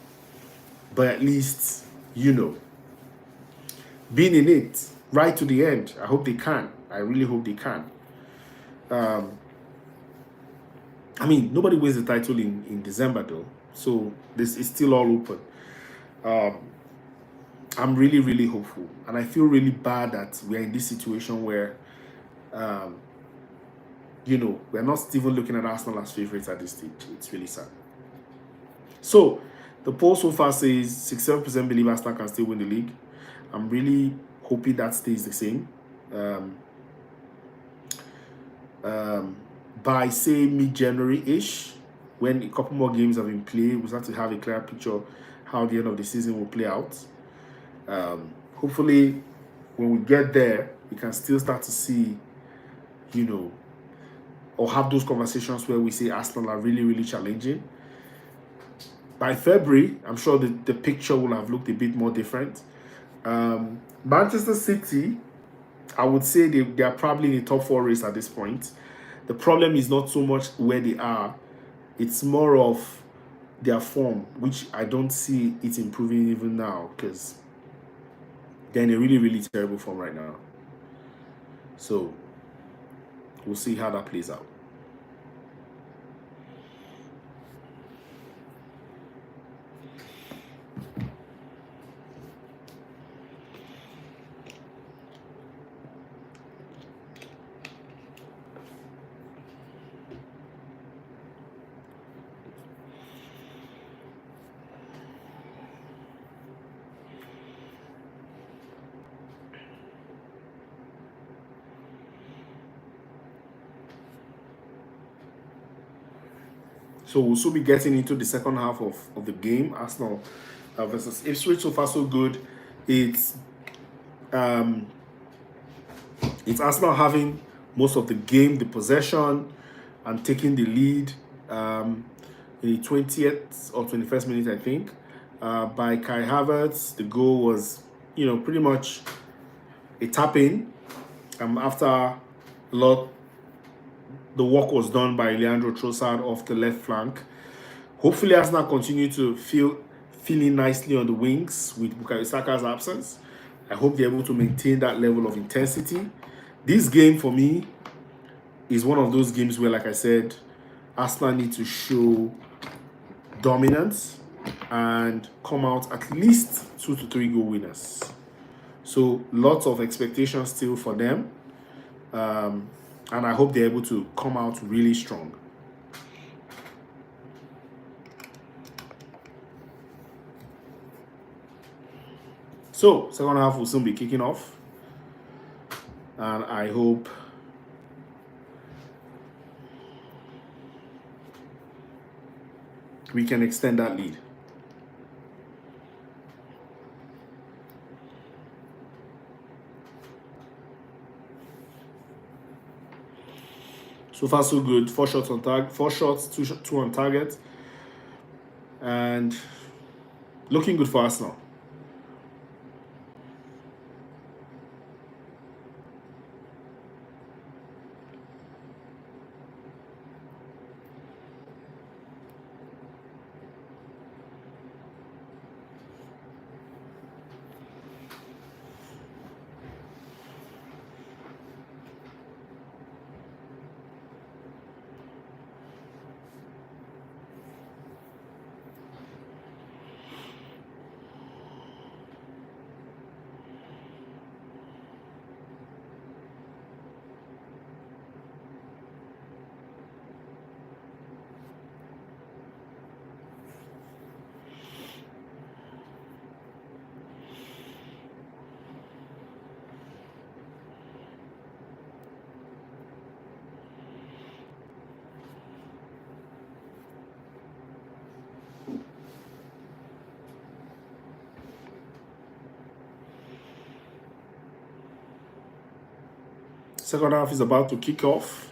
but at least being in it right to the end. I hope they can. I really hope they can. I mean, nobody wins the title in December though, so this is still all open. I'm really hopeful, and I feel really bad that we're in this situation where we're not even looking at Arsenal as favorites at this stage. It's really sad. So the poll so far says 67% believe Arsenal can still win the league. I'm really hoping that stays the same. By say mid-January-ish, when a couple more games have been played, we'll start to have a clear picture how the end of the season will play out. Hopefully, when we get there, we can still start to see, or have those conversations where we say Arsenal are really challenging. by February, I'm sure the picture will have looked a bit more different. Manchester City, I would say they are probably in the top four race at this point. The problem is not so much where they are, it's more of their form, which I don't see it improving even now because they're in a really, really terrible form right now. So we'll see how that plays out. So we'll soon be getting into the second half of the game. Arsenal versus Ipswich. So far, so good. It's Arsenal having most of the game, the possession, and taking the lead in the 20th or 21st minute, I think, by Kai Havertz. The goal was, pretty much a tap in after a lot. The work was done by Leandro Trossard off the left flank. Hopefully, Arsenal continue to feeling nicely on the wings with Bukayo Saka's absence. I hope they're able to maintain that level of intensity. This game, for me, is one of those games where, like I said, Arsenal need to show dominance and come out at least 2 to 3 goal winners. So lots of expectations still for them. And I hope they're able to come out really strong. So, second half will soon be kicking off. And I hope we can extend that lead. So far, so good. 4 shots on target. 4 shots, two on target. And looking good for Arsenal. Second half is about to kick off.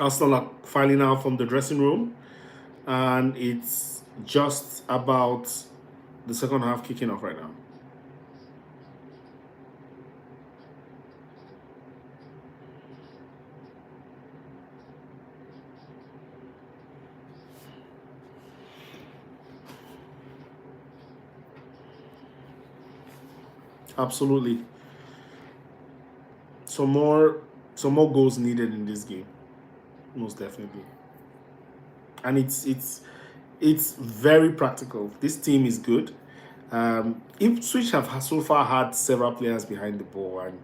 Arsenal are filing out from the dressing room, and it's just about the second half kicking off right now. Absolutely. Some more some more goals needed in this game, most definitely. And it's very practical. This team is good. Ipswich have so far had several players behind the ball, and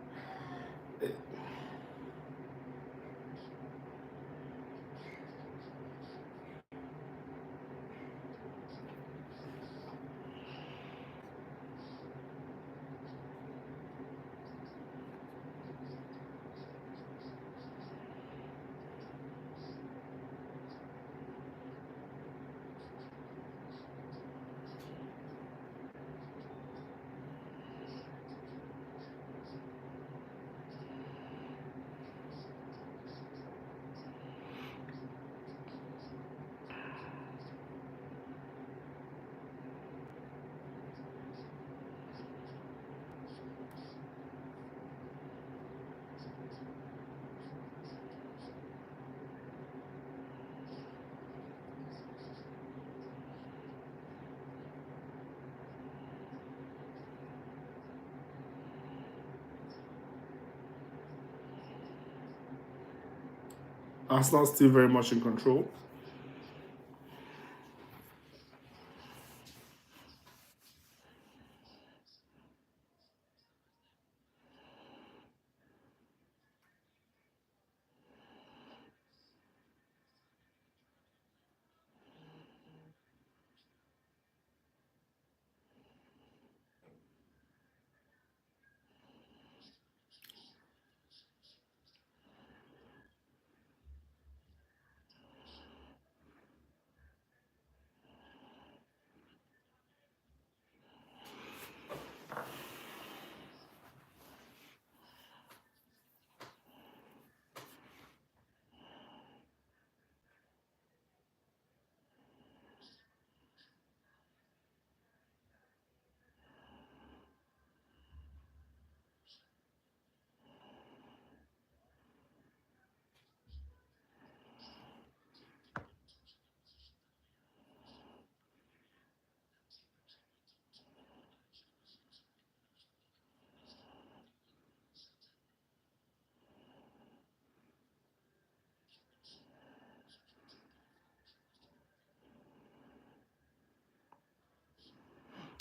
Arsenal still very much in control.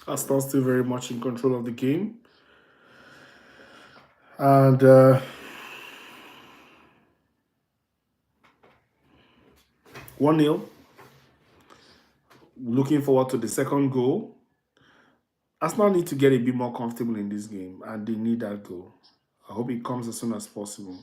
Arsenal still very much in control of the game, and 1-0. Looking forward to the second goal. Arsenal need to get a bit more comfortable in this game, and they need that goal. I hope it comes as soon as possible.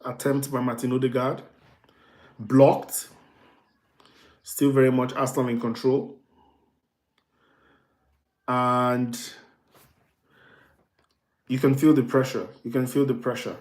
Attempt by Martin Odegaard. Blocked. Still very much Arsenal in control. And you can feel the pressure. You can feel the pressure.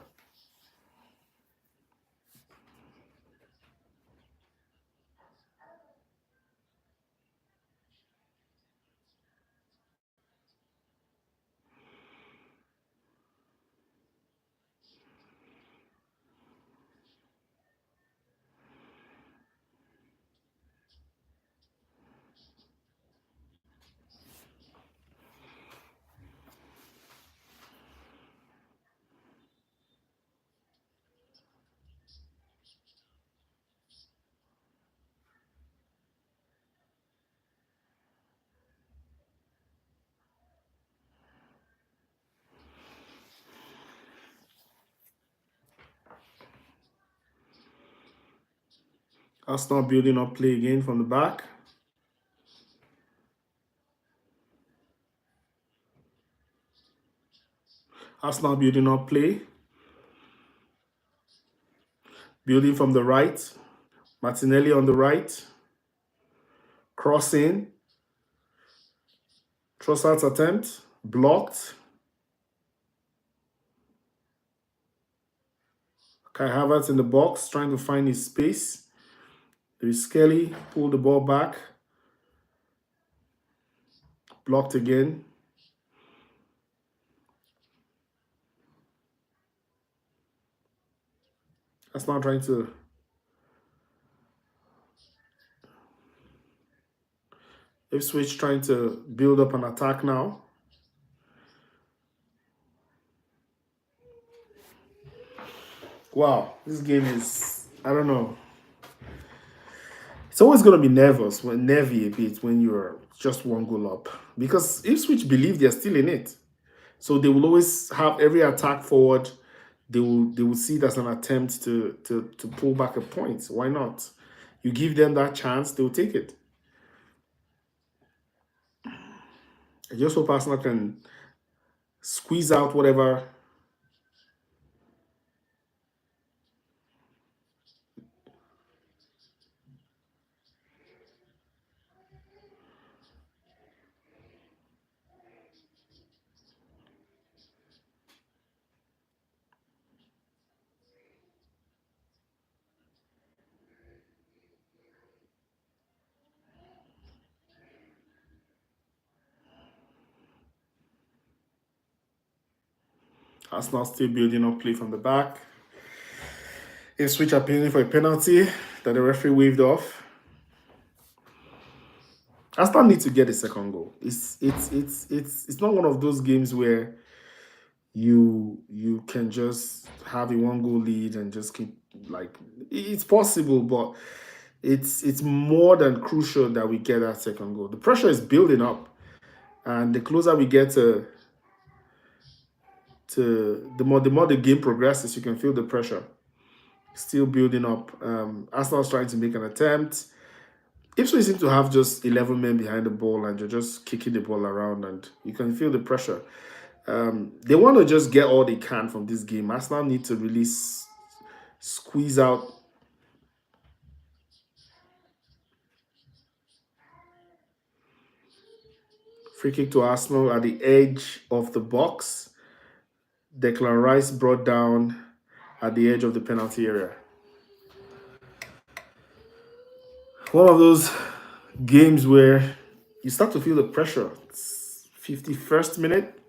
Arsenal building up play again from the back. Arsenal building up play. Building from the right. Martinelli on the right. Crossing. Trossard's attempt. Blocked. Kai Havertz in the box trying to find his space. There is Skelly. Pull the ball back. Blocked again. Arsenal trying to Ipswich trying to build up an attack now. Wow, this game is, I don't know. It's always going to be nervy a bit when you're just one goal up because Ipswich believe they're still in it. So they will always have every attack forward. They will see it as an attempt to pull back a point. Why not? You give them that chance, they'll take it. I just hope Arsenal can squeeze out whatever. Arsenal still building up play from the back. Ipswich appealing for a penalty that the referee waved off. Arsenal need to get a second goal. It's not one of those games where you can just have a one goal lead and just keep, like, it's possible, but it's more than crucial that we get that second goal. The pressure is building up, and the closer we get to the more the game progresses, you can feel the pressure still building up. Arsenal's trying to make an attempt. Ipswich seem to have just 11 men behind the ball, and you're just kicking the ball around, and you can feel the pressure. They want to just get all they can from this game. Arsenal need to really squeeze out. Free kick to Arsenal at the edge of the box. Declan Rice brought down at the edge of the penalty area. One of those games where you start to feel the pressure. It's 51st minute.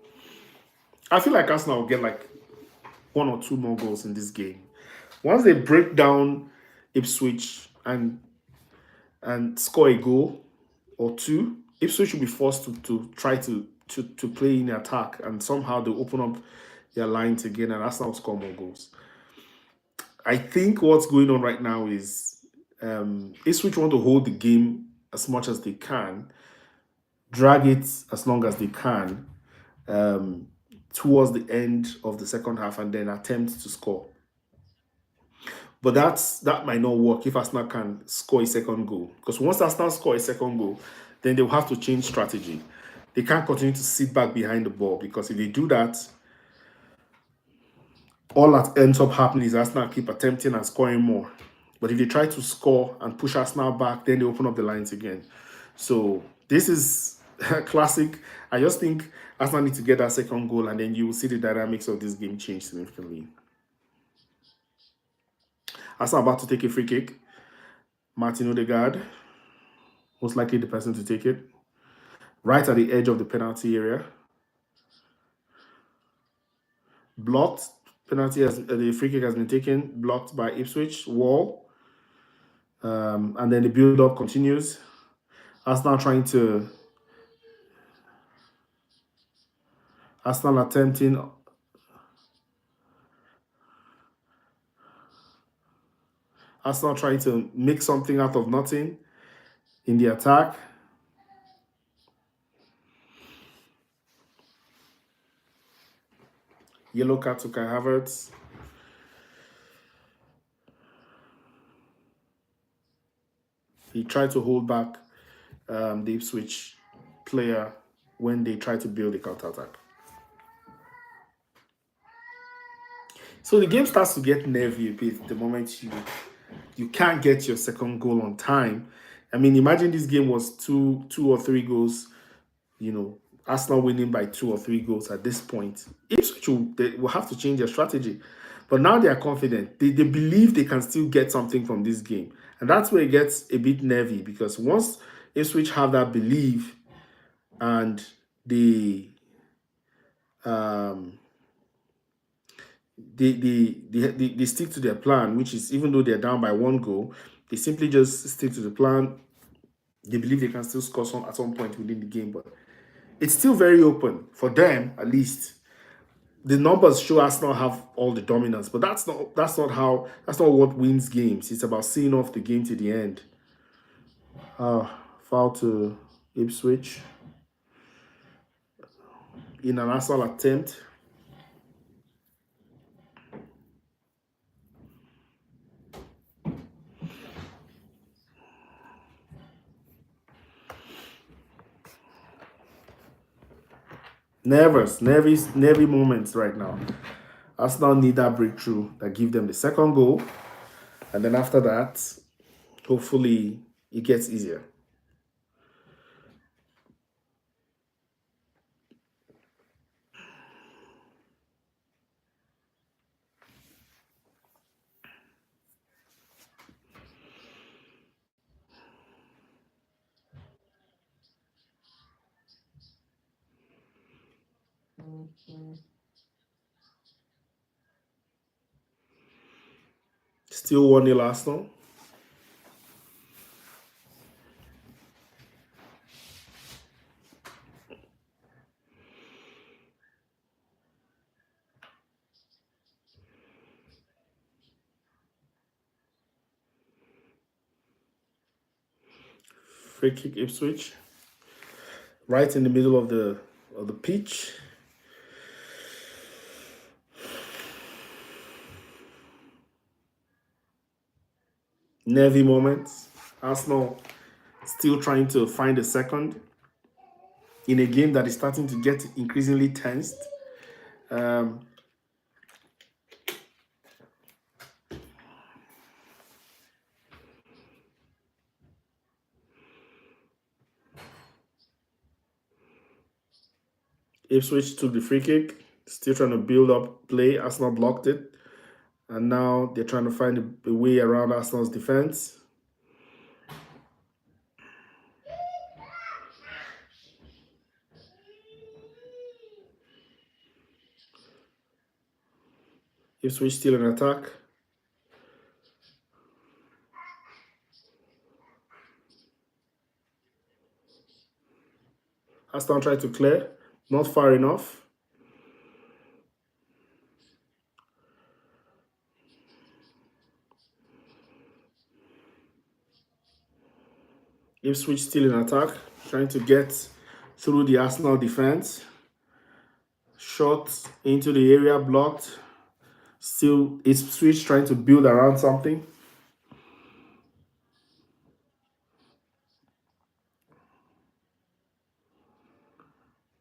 I feel like Arsenal will get like one or two more goals in this game. Once they break down Ipswich and score a goal or two, Ipswich should be forced to try to play in attack, and somehow they open up their lines again and Arsenal will score more goals. I think what's going on right now is Ipswich want to hold the game as much as they can, drag it as long as they can towards the end of the second half, and then attempt to score. But that might not work if Arsenal can score a second goal. Because once Arsenal score a second goal, then they'll have to change strategy. They can't continue to sit back behind the ball, because if they do that, all that ends up happening is Arsenal keep attempting and scoring more. But if they try to score and push Arsenal back, then they open up the lines again. So this is classic. I just think Arsenal need to get that second goal, and then you will see the dynamics of this game change significantly. Arsenal about to take a free kick. Martin Odegaard, most likely the person to take it. Right at the edge of the penalty area. Blocked. The free kick has been taken. Blocked by Ipswich. Wall. And then the build-up continues. Arsenal attempting. Arsenal trying to make something out of nothing in the attack. Yellow card to Kai Havertz. He tried to hold back the Ipswich player when they tried to build a counter-attack. So the game starts to get nervy a bit the moment you can't get your second goal on time. I mean, imagine this game was two or three goals, Arsenal winning by 2 or 3 goals at this point. Ipswich will have to change their strategy. But now they are confident. They believe they can still get something from this game. And that's where it gets a bit nervy, because once Ipswich have that belief and they stick to their plan, which is, even though they're down by 1 goal, they simply just stick to the plan, they believe they can still score some at some point within the game, but it's still very open for them at least. The numbers show Arsenal have all the dominance, but that's not what wins games. It's about seeing off the game to the end. Foul to Ipswich in an Arsenal attempt. Nervy moments right now. Arsenal need that breakthrough that give them the second goal, and then after that, hopefully it gets easier. Still 1-0 Arsenal. Free kick Ipswich. Right in the middle of the pitch. Nervy moments. Arsenal still trying to find a second in a game that is starting to get increasingly tensed. Ipswich took the free kick, still trying to build up play. Arsenal blocked it, and now they're trying to find a way around Arsenal's defense. Ipswich still in attack. Arsenal tried to clear, not far enough. Ipswich still in attack, trying to get through the Arsenal defense. Shot into the area, blocked. Still, Ipswich trying to build around something.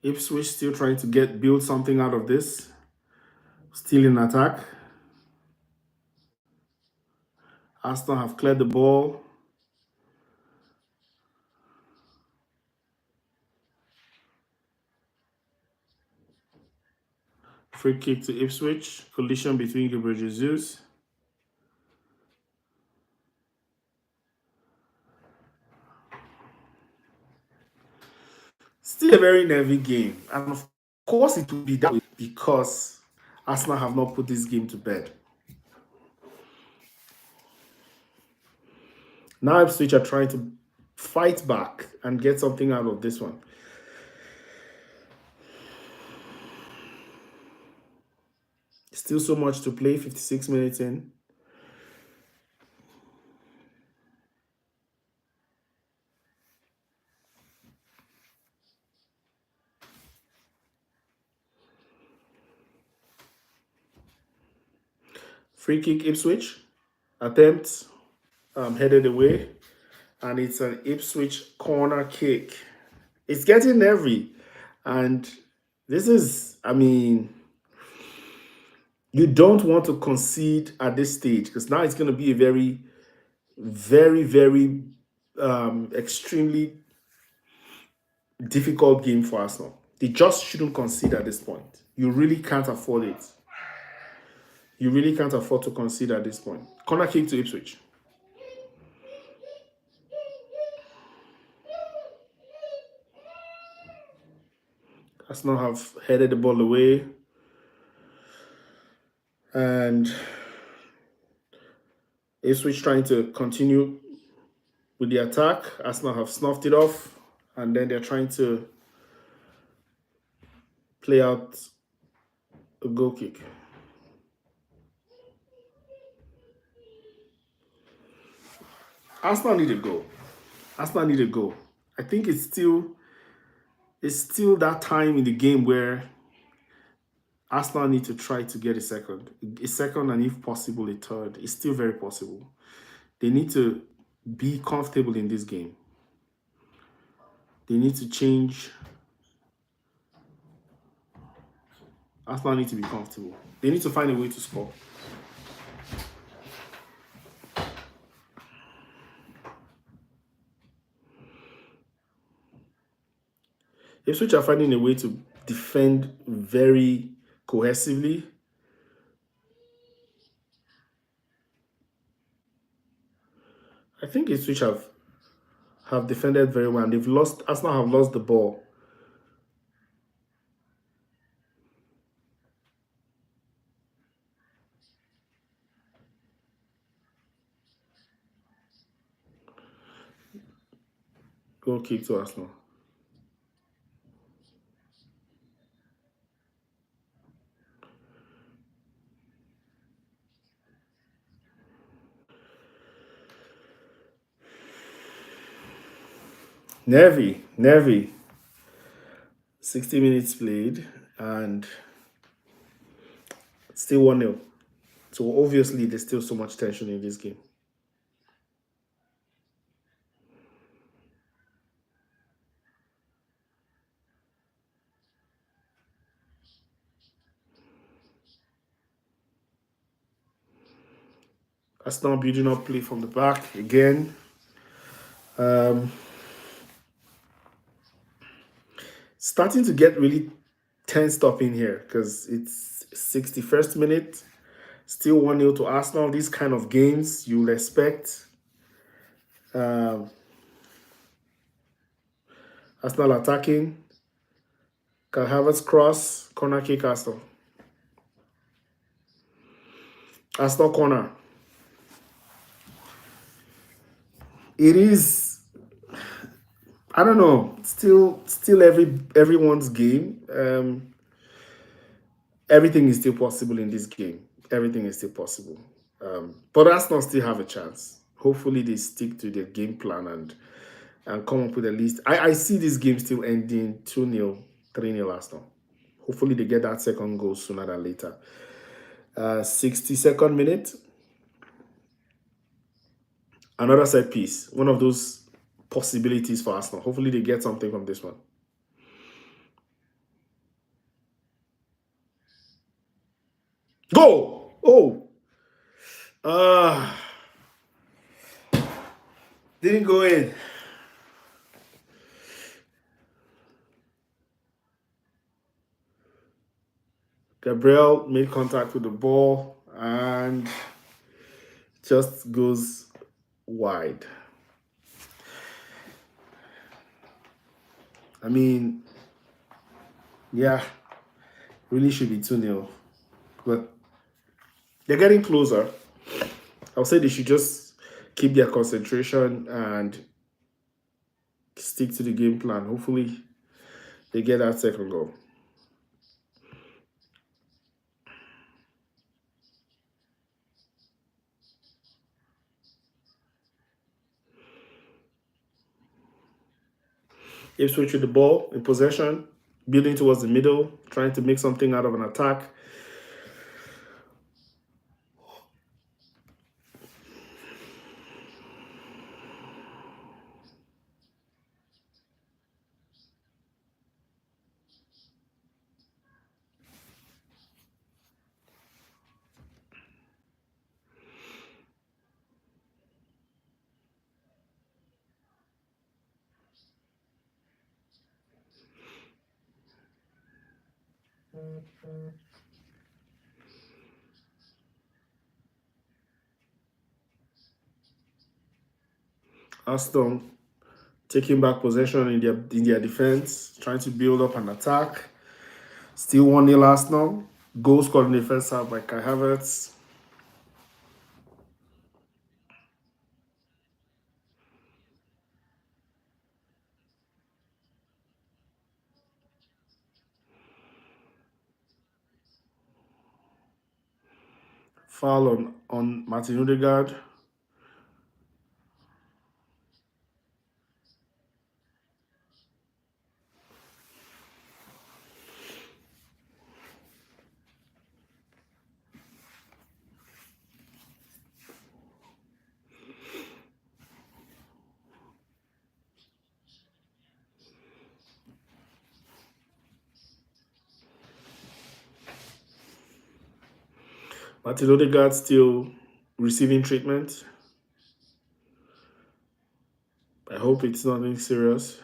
Ipswich still trying to build something out of this. Still in attack. Arsenal have cleared the ball. Free kick to Ipswich. Collision between Gabriel Jesus. Still a very nervy game. And of course it will be that way because Arsenal have not put this game to bed. Now Ipswich are trying to fight back and get something out of this one. Still so much to play, 56 minutes in. Free kick Ipswich. Attempt headed away. And it's an Ipswich corner kick. It's getting nervy. And this is, I mean, you don't want to concede at this stage because now it's going to be a very, very, very extremely difficult game for Arsenal. They just shouldn't concede at this point. You really can't afford it. You really can't afford to concede at this point. Corner kick to Ipswich. Arsenal have headed the ball away. And Ipswich trying to continue with the attack. Arsenal have snuffed it off, and then they're trying to play out a goal kick. Arsenal need a goal. Arsenal need a goal. I think it's still that time in the game where Arsenal need to try to get a second, and if possible, a third. It's still very possible. They need to be comfortable in this game. They need to change. Arsenal need to be comfortable. They need to find a way to score. Ipswich are finding a way to defend very cohesively. I think Ipswich have defended very well. And they've lost. Arsenal have lost the ball. Goal kick to Arsenal. Nervy. 60 minutes played and still 1-0. So obviously there's still so much tension in this game. Arsenal building up play from the back again. Starting to get really tensed up in here because it's 61st minute. Still 1-0 to Arsenal. These kind of games you'll expect. Arsenal attacking. Kai Havertz cross. Corner kick Arsenal. Arsenal corner. It is, I don't know, still everyone's game. Everything is still possible in this game. Everything is still possible. But Arsenal still have a chance. Hopefully they stick to their game plan and come up with at least. I see this game still ending 2-0, 3-0 Arsenal. Hopefully they get that second goal sooner than later. 62nd minute. Another set piece. One of those possibilities for Arsenal. Hopefully they get something from this one. Go! Oh! Didn't go in. Gabriel made contact with the ball and just goes wide. I mean, yeah, really should be 2-0. But they're getting closer. I would say they should just keep their concentration and stick to the game plan. Hopefully, they get that second goal. Ipswich with the ball in possession, building towards the middle, trying to make something out of an attack. Aston taking back possession in their defense, trying to build up an attack. Still 1-0 Arsenal. Goal scored in the first half by Kai Havertz. Foul on Martin Odegaard. Martin Odegaard still receiving treatment. I hope it's nothing serious.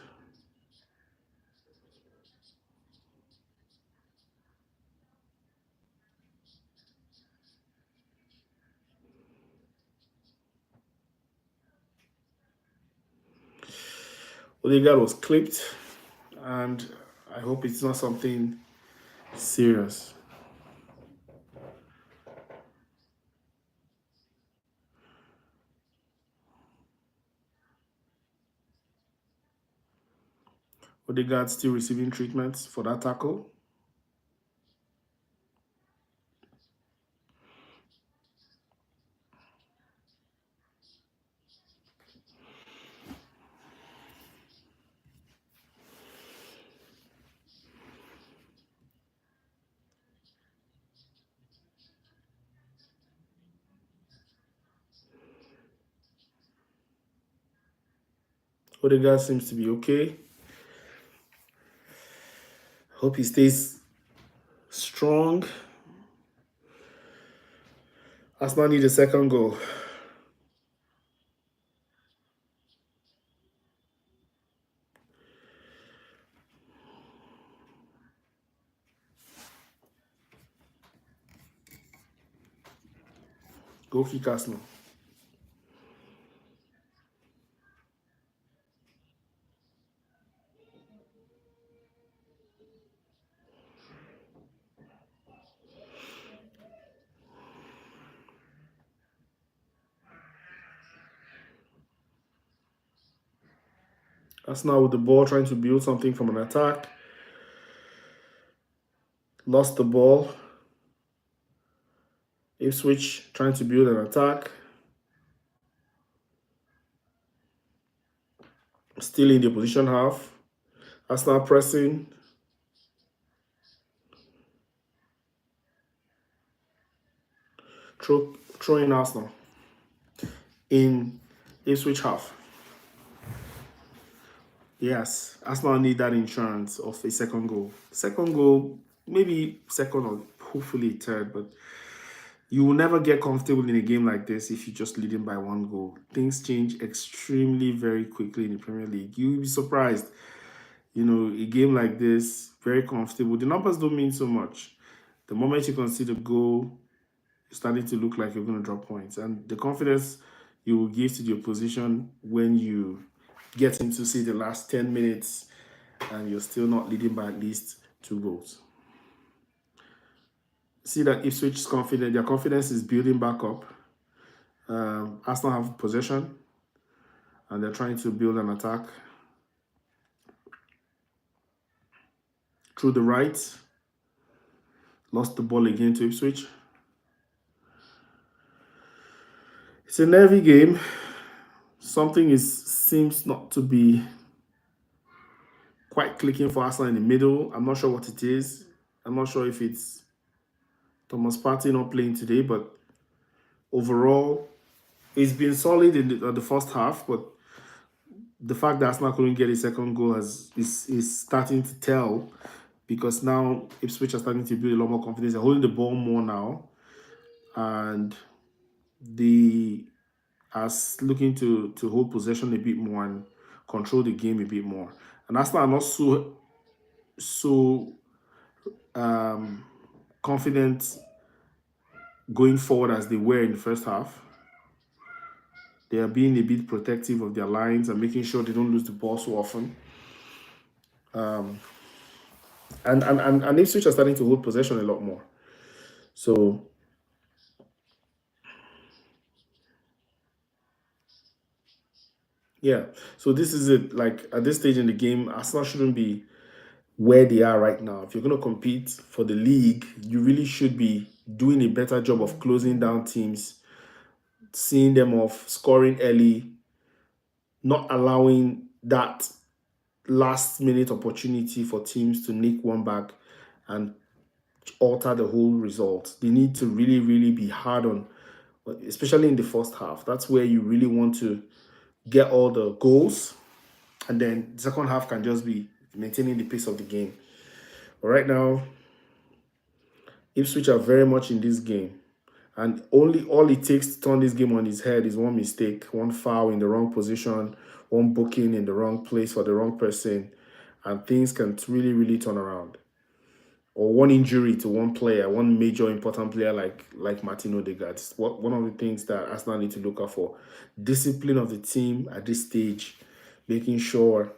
Odegaard was clipped, and I hope it's not something serious. Odegaard still receiving treatment for that tackle. Odegaard seems to be okay. Hope he stays strong. Arsenal need a second goal. Goal kick Arsenal. Arsenal with the ball trying to build something from an attack. Lost the ball. Ipswich trying to build an attack. Still in the opposition half. Arsenal pressing. Throwing Arsenal in Ipswich half. Yes, Arsenal need that insurance of a second goal. Second goal, maybe second or hopefully third, but you will never get comfortable in a game like this if you just leading by one goal. Things change extremely very quickly in the Premier League. You'll be surprised. A game like this, very comfortable. The numbers don't mean so much. The moment you concede a goal, you're starting to look like you're going to drop points. And the confidence you will give to the opposition when you get into, say, the last 10 minutes and you're still not leading by at least 2 goals. See that Ipswich is confident. Their confidence is building back up. Arsenal have possession and they're trying to build an attack through the right. Lost the ball again to Ipswich. It's a nervy game. Something seems not to be quite clicking for Arsenal in the middle. I'm not sure what it is. I'm not sure if it's Thomas Partey not playing today, but overall, it's been solid in the first half. But the fact that Arsenal couldn't get a second goal is starting to tell, because now Ipswich are starting to build a lot more confidence. They're holding the ball more now, and they are looking to hold possession a bit more and control the game a bit more. And Arsenal are not so confident going forward as they were in the first half. They are being a bit protective of their lines and making sure they don't lose the ball so often. And Ipswich are starting to hold possession a lot more. So yeah, so this is it. Like at this stage in the game, Arsenal shouldn't be where they are right now. If you're going to compete for the league, you really should be doing a better job of closing down teams, seeing them off, scoring early, not allowing that last minute opportunity for teams to nick one back and alter the whole result. They need to really, really be hard on, especially in the first half. That's where you really want to get all the goals, and then the second half can just be maintaining the pace of the game. But right now, Ipswich are very much in this game. And only all it takes to turn this game on its head is one mistake, one foul in the wrong position, one booking in the wrong place for the wrong person, and things can really, really turn around. Or one injury to one player, one major important player like Martin Odegaard. One of the things that Arsenal need to look out for. Discipline of the team at this stage, making sure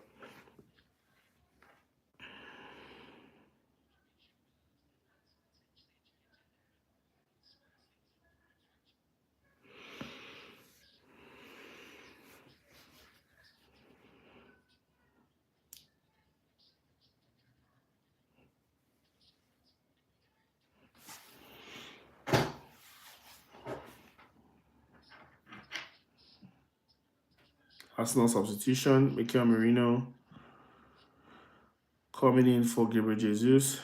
Arsenal substitution, Mikel Merino coming in for Gabriel Jesus.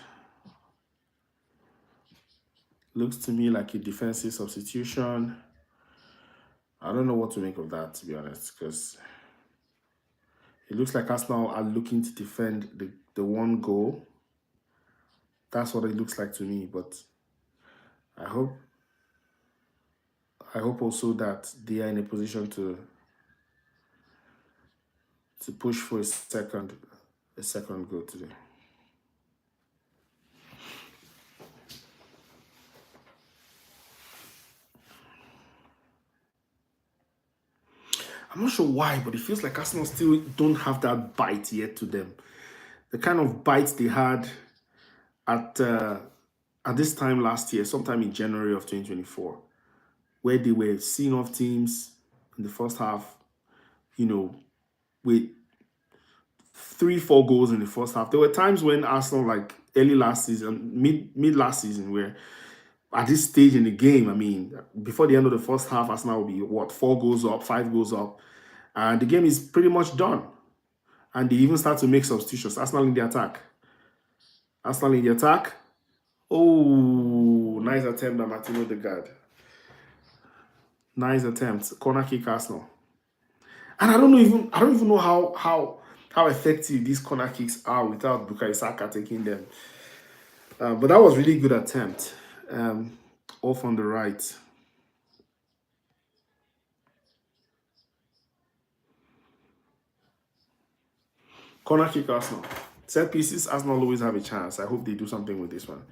Looks to me like a defensive substitution. I don't know what to make of that, to be honest, because it looks like Arsenal are looking to defend the one goal. That's what it looks like to me. But I hope I hope also that they are in a position to push for a second goal today. I'm not sure why, but it feels like Arsenal still don't have that bite yet to them. The kind of bite they had at uh, at this time last year, sometime in January of 2024, where they were seeing off teams in the first half, you know, with 3, 4 goals in the first half. There were times when Arsenal, like early last season, mid last season, where at this stage in the game, I mean, before the end of the first half, Arsenal will be what, 4 goals up, 5 goals up, and the game is pretty much done. And they even start to make substitutions. Arsenal in the attack. Arsenal in the attack. Oh, nice attempt by Martin Odegaard. Nice attempt. Corner kick Arsenal. And I don't even know how effective these corner kicks are without Bukayo Saka taking them. But that was really good attempt. Off on the right. Corner kick Arsenal. Set pieces, Arsenal always have a chance. I hope they do something with this one.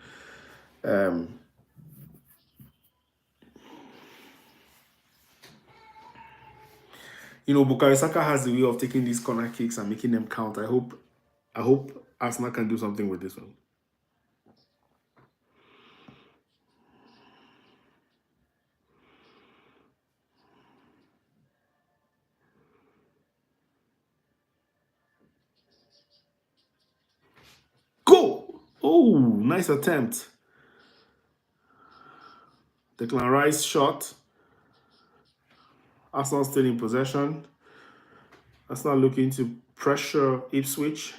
Bukayo Saka has the way of taking these corner kicks and making them count. I hope Arsenal can do something with this one. Go! Oh, nice attempt. Declan Rice shot. Arsenal still in possession. Arsenal looking to pressure Ipswich.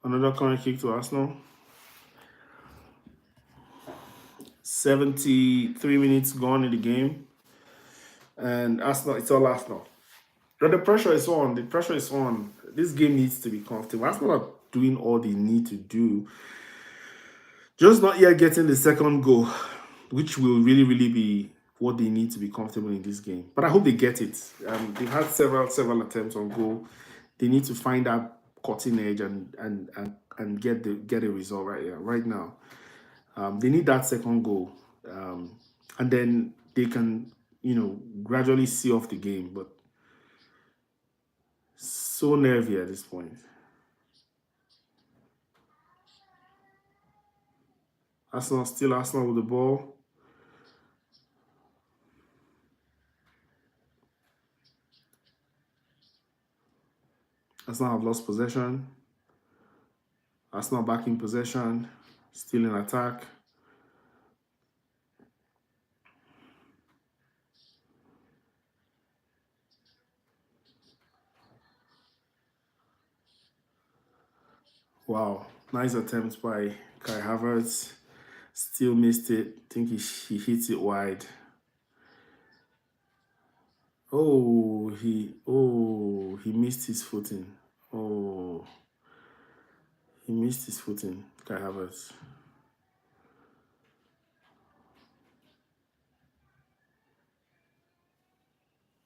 Another corner kick to Arsenal. 73 minutes gone in the game. And Arsenal, it's all Arsenal. But the pressure is on. The pressure is on. This game needs to be comfortable. Arsenal are doing all they need to do. Just not yet getting the second goal, which will really, really be what they need to be comfortable in this game. But I hope they get it. They've had several attempts on goal. They need to find that cutting edge and get a result right now. They need that second goal, and then they can gradually see off the game. But so nervy at this point. Arsenal with the ball. Arsenal have lost possession. Arsenal back in possession. Still in attack. Wow. Nice attempt by Kai Havertz. Still missed it. I think he hits it wide. He missed his footing. Oh, he missed his footing, Kai Havertz.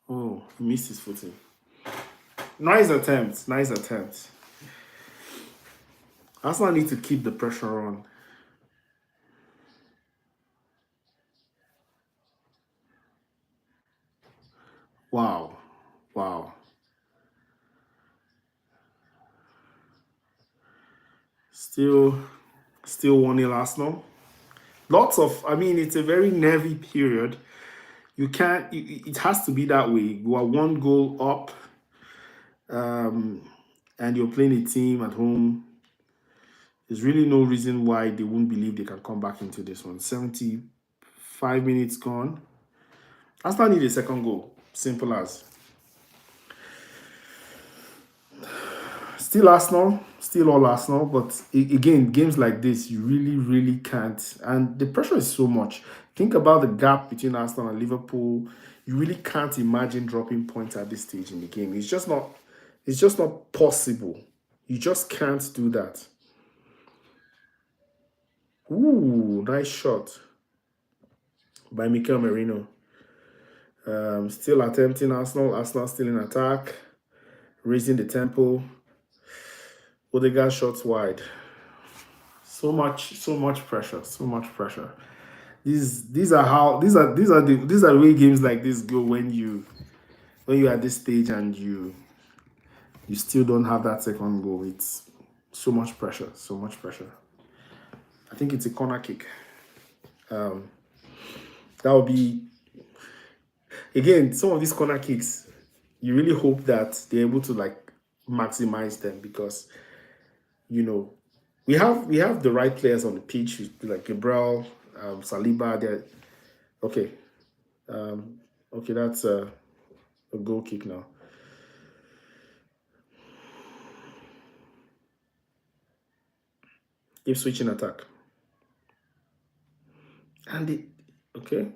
Oh, he missed his footing. Nice attempt. Nice attempt. Arsenal need to keep the pressure on. Wow. Wow. Still 1-0 Arsenal. Lots of, I mean, it's a very nervy period. You can't, it has to be that way. You are one goal up, and you're playing a team at home. There's really no reason why they won't believe they can come back into this one. 75 minutes gone. Arsenal need a second goal. Simple as. Still Arsenal, still all Arsenal, but again, games like this, you really, really can't. And the pressure is so much. Think about the gap between Arsenal and Liverpool. You really can't imagine dropping points at this stage in the game. It's just not possible. You just can't do that. Ooh, nice shot by Mikel Merino. Still attempting Arsenal. Arsenal still in attack, raising the tempo. Odegaard shots wide. So much pressure. So much pressure. These are how these are the way games like this go when you're at this stage and you still don't have that second goal. It's so much pressure. So much pressure. I think it's a corner kick. That would be again some of these corner kicks. You really hope that they're able to like maximize them because you know we have the right players on the pitch like Gabriel, Saliba. They're okay. Um, okay, that's a goal kick now. Keep switching attack. And it okay.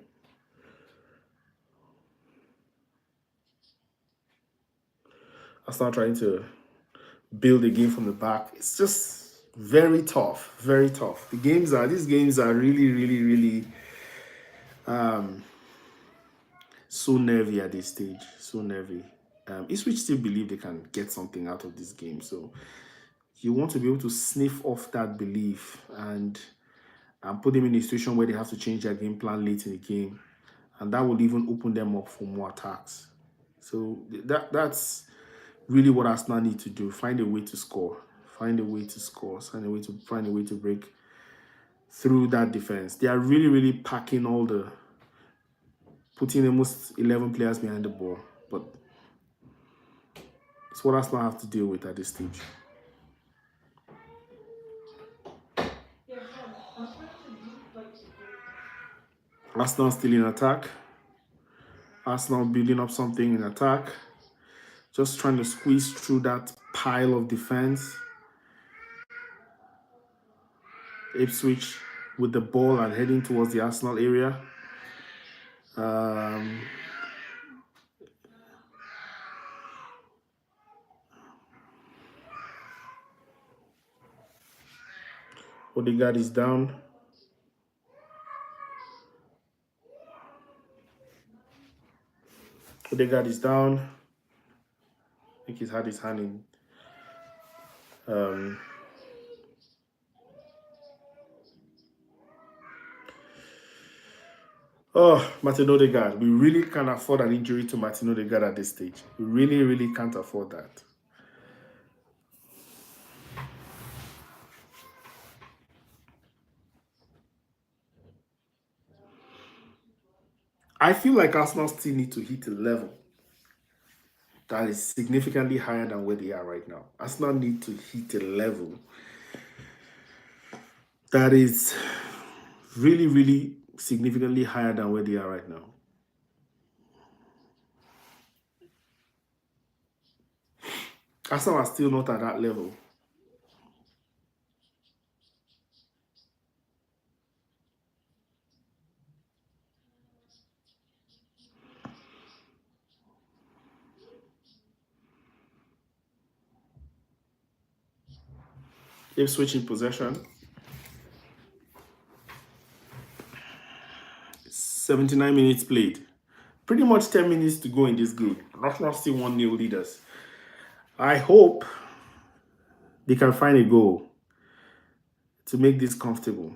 Arsenal trying to build a game from the back. It's just very tough. Very tough. These games are really, really, really so nervy at this stage. So nervy. Ipswich still believe they can get something out of this game. So you want to be able to sniff off that belief and put them in a situation where they have to change their game plan late in the game. And that will even open them up for more attacks. So that's really what Arsenal need to do. Find a way to score. Find a way to score. Find a way to break through that defense. They are really, really packing putting almost 11 players behind the ball. But it's what Arsenal have to deal with at this stage. Arsenal still in attack. Arsenal building up something in attack. Just trying to squeeze through that pile of defense. Ipswich with the ball and heading towards the Arsenal area. Odegaard is down. Odegaard is down. I think he's had his hand in. Oh, Martin Odegaard. We really can't afford an injury to Martin Odegaard at this stage. We really, really can't afford that. I feel like Arsenal still need to hit a level. that is significantly higher than where they are right now. Arsenal need to hit a level that is really, really significantly higher than where they are right now. Arsenal are still not at that level. If switching possession, 79 minutes played. Pretty much 10 minutes to go in this game. Arsenal still 1-0 leaders. I hope they can find a goal to make this comfortable.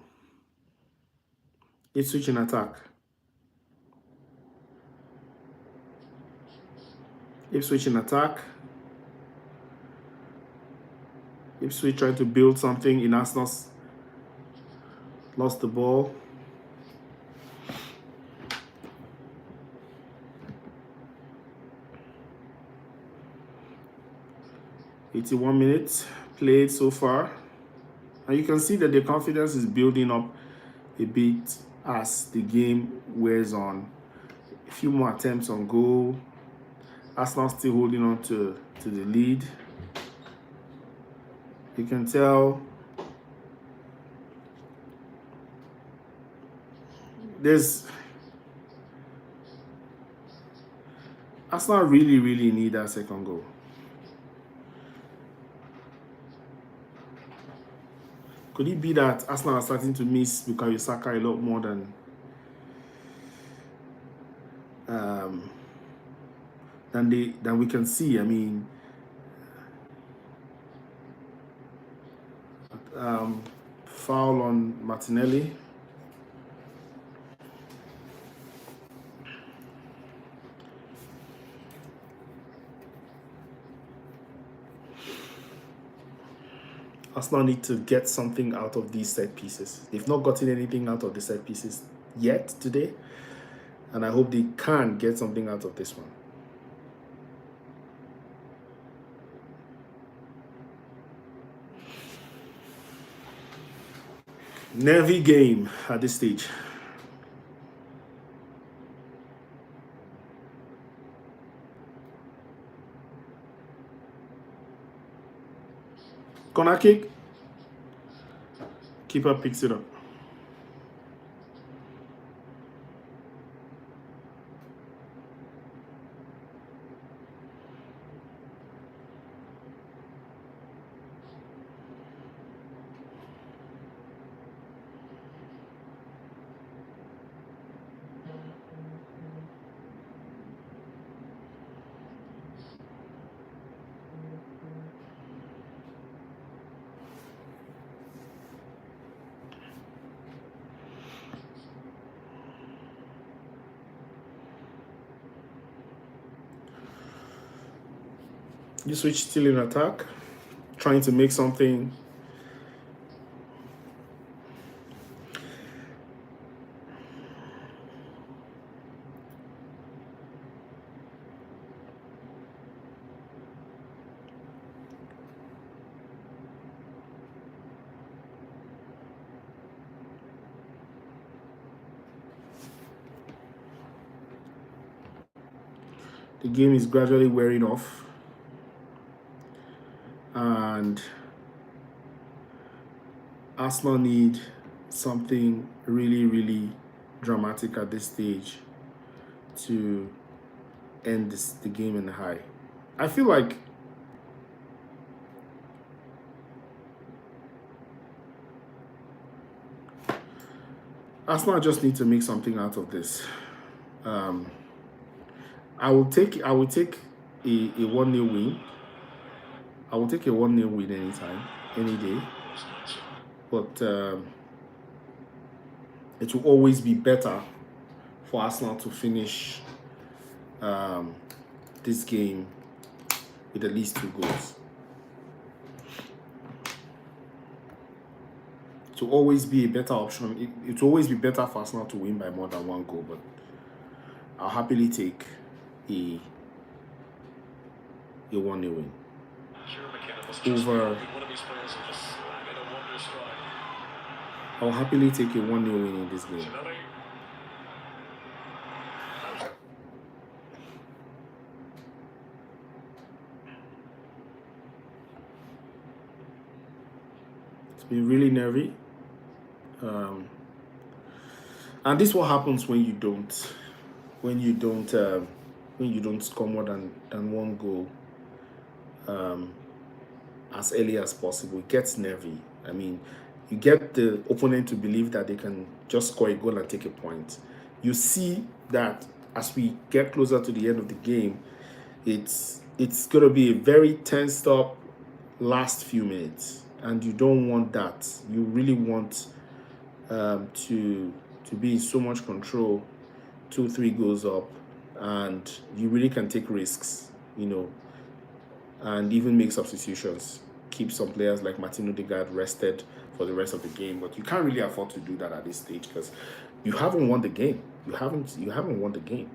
If switching attack. If switching attack. Ipswich trying to build something in Arsenal's lost the ball. "81 minutes played so far." And you can see that the confidence is building up a bit as the game wears on. A few more attempts on goal. Arsenal still holding on to the lead. You can tell there's Arsenal really, really need that second goal. Could it be that Arsenal are starting to miss Bukayo Saka a lot more than we can see? I mean, foul on Martinelli. Arsenal need to get something out of these set pieces. They've not gotten anything out of the set pieces yet today, and I hope they can get something out of this one. Nervy game at this stage. Corner kick. Keeper picks it up. You switch still in attack, trying to make something. The game is gradually wearing off. And Arsenal need something really, really dramatic at this stage to end the game in a high. I feel like Arsenal just need to make something out of this. I will take a 1-0 win. I will take a 1-0 win anytime, any day. But it will always be better for Arsenal to finish this game with at least 2 goals. It will always be a better option. It will always be better for Arsenal to win by more than 1 goal, but I'll happily take a a 1-0 win over. I'll happily take a 1-0 win in this game. It's been really nervy. And this is what happens when you don't score more than one goal as early as possible. It gets nervy. I mean, you get the opponent to believe that they can just score a goal and take a point. You see that as we get closer to the end of the game, it's going to be a very tensed up last few minutes, and you don't want that. You really want to be in so much control, 2-3 goals up, and you really can take risks, and even make substitutions, keep some players like Martin Odegaard rested for the rest of the game. But you can't really afford to do that at this stage because you haven't won the game. You haven't won the game,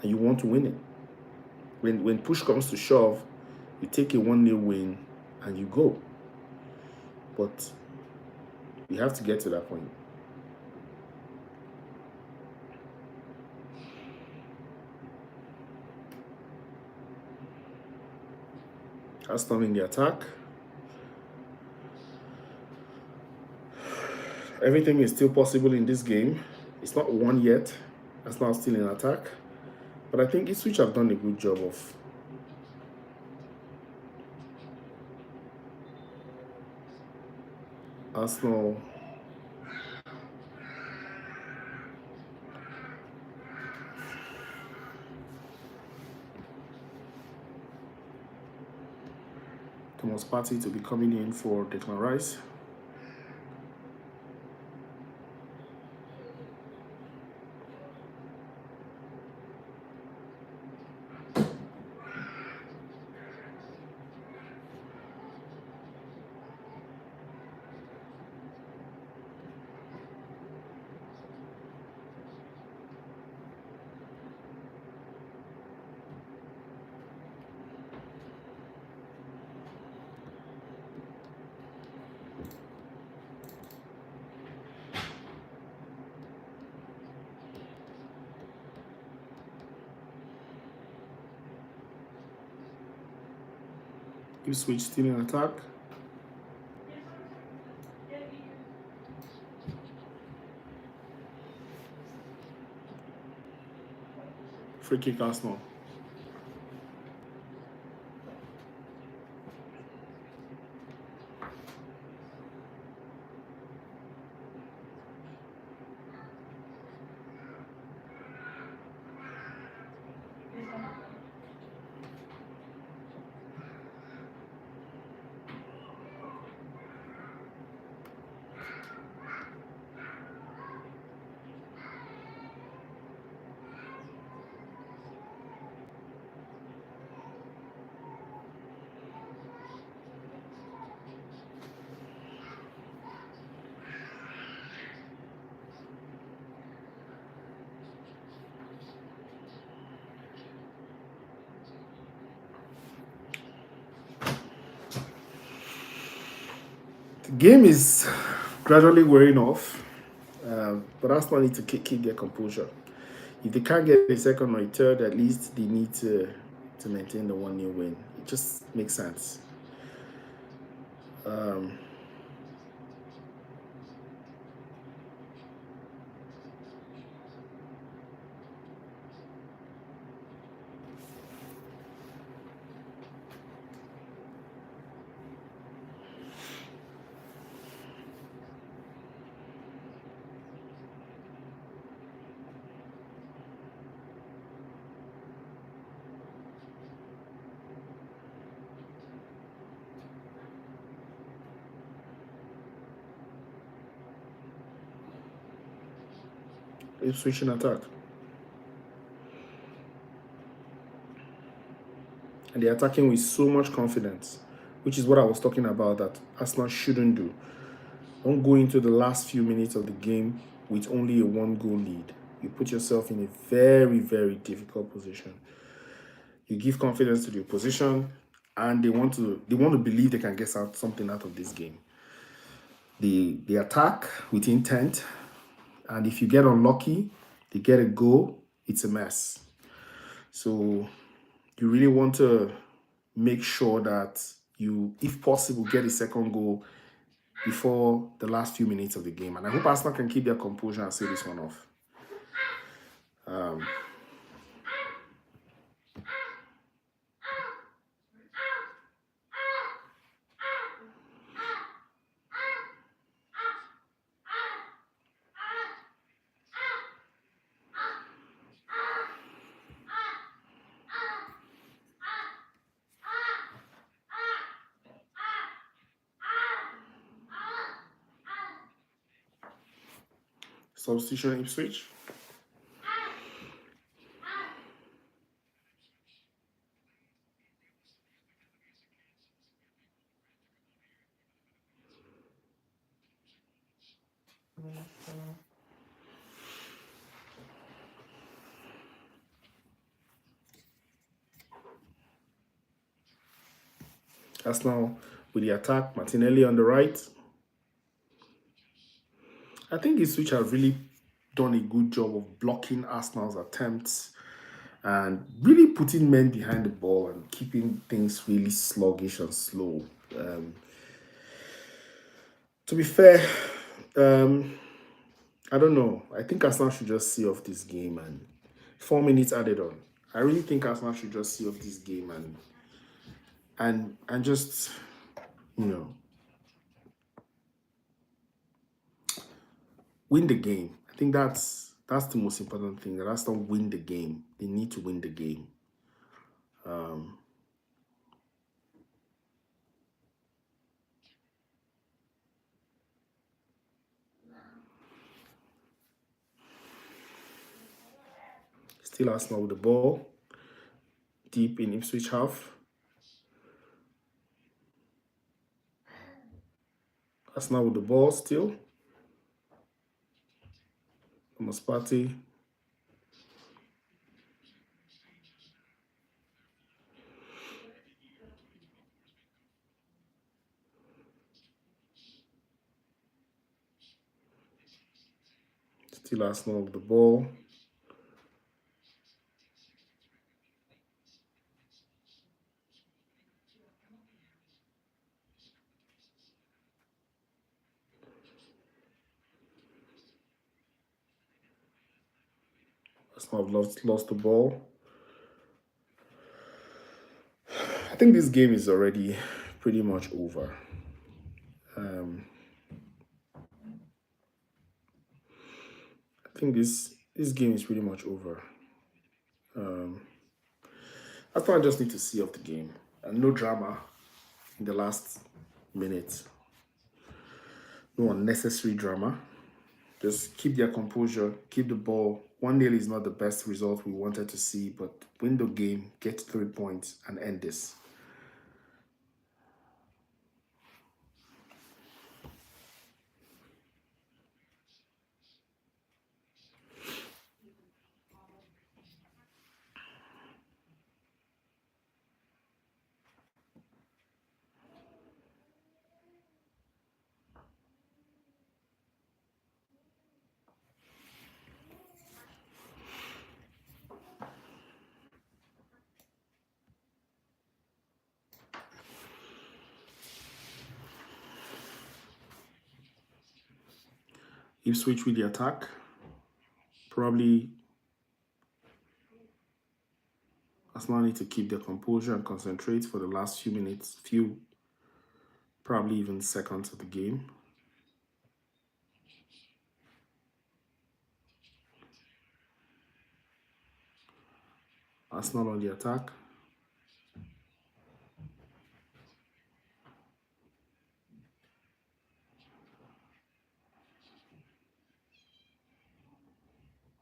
and you want to win it. When push comes to shove, you take a 1-0 win and you go. But we have to get to that point. Arsenal in the attack. Everything is still possible in this game. It's not won yet. Arsenal still in attack. But I think Ipswich have done a good job of Arsenal. Thomas Partey to be coming in for Declan Rice. Ipswich still in attack. Free kick Arsenal. The game is gradually wearing off, but Arsenal need to keep their composure. If they can't get a second or a third, at least they need to maintain the 1-0 win. It just makes sense. Ipswich in attack. And they're attacking with so much confidence, which is what I was talking about that Arsenal shouldn't do. Don't go into the last few minutes of the game with only a 1-goal lead. You put yourself in a very, very difficult position. You give confidence to the opposition, and they want to believe they can get something out of this game. They attack with intent, and if you get unlucky, they get a goal, it's a mess. So you really want to make sure that you, if possible, get a second goal before the last few minutes of the game. And I hope Arsenal can keep their composure and see this one off. Substitution Ipswich. Arsenal with the attack, Martinelli on the right. I think Ipswich have really done a good job of blocking Arsenal's attempts and really putting men behind the ball and keeping things really sluggish and slow. To be fair, I don't know. I think Arsenal should just see off this game, and 4 minutes added on. I really think Arsenal should just see off this game and just, you know, win the game. I think that's the most important thing. That Arsenal win the game. They need to win the game. Still Arsenal with the ball. Deep in Ipswich half. Arsenal with the ball still. Thomas Partey. Still Arsenal with the ball. Arsenal have lost the ball. I think this game is already pretty much over. I think this game is pretty much over. I thought I just need to see off the game. And no drama in the last minute. No unnecessary drama. Just keep their composure, keep the ball. 1-0 is not the best result we wanted to see, but win the game, get 3 points, and end this. Ipswich with the attack. Probably Arsenal need to keep their composure and concentrate for the last few minutes, probably even seconds of the game. Arsenal on the attack.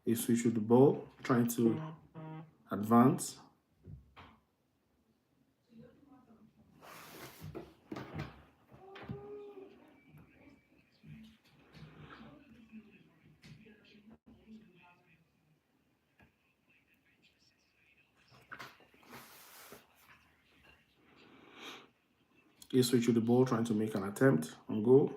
Ipswich with the ball, trying to advance. Switch with the ball, trying to make an attempt on goal.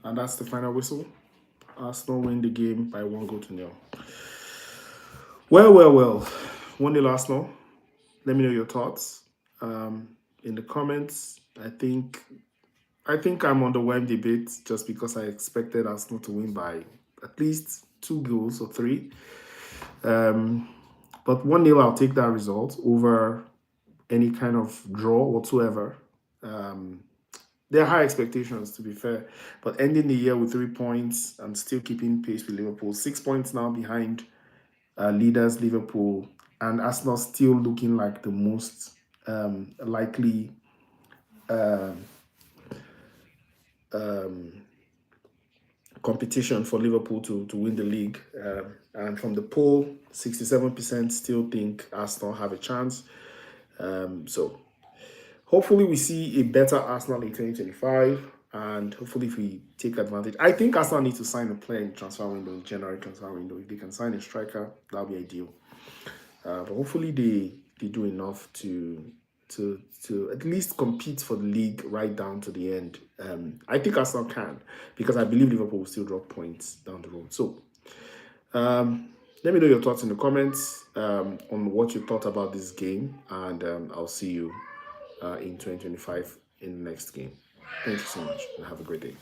And that's the final whistle. Arsenal win the game by 1-0. Well. 1-0 Arsenal. Let me know your thoughts in the comments. I think I'm underwhelmed a bit just because I expected Arsenal to win by at least 2 goals or 3. But 1-0, I'll take that result over any kind of draw whatsoever. There are high expectations, to be fair, but ending the year with 3 points and still keeping pace with Liverpool, 6 points now behind leaders Liverpool, and Arsenal still looking like the most likely competition for Liverpool to win the league. And from the poll, 67% still think Arsenal have a chance. So hopefully we see a better Arsenal in 2025, and hopefully if we take advantage. I think Arsenal needs to sign a player in transfer window, January transfer window. If they can sign a striker, that'll be ideal. But hopefully they do enough to at least compete for the league right down to the end. I think Arsenal can, because I believe Liverpool will still drop points down the road. So let me know your thoughts in the comments on what you thought about this game, and I'll see you in 2025 in the next game. Thank you so much, and have a great day.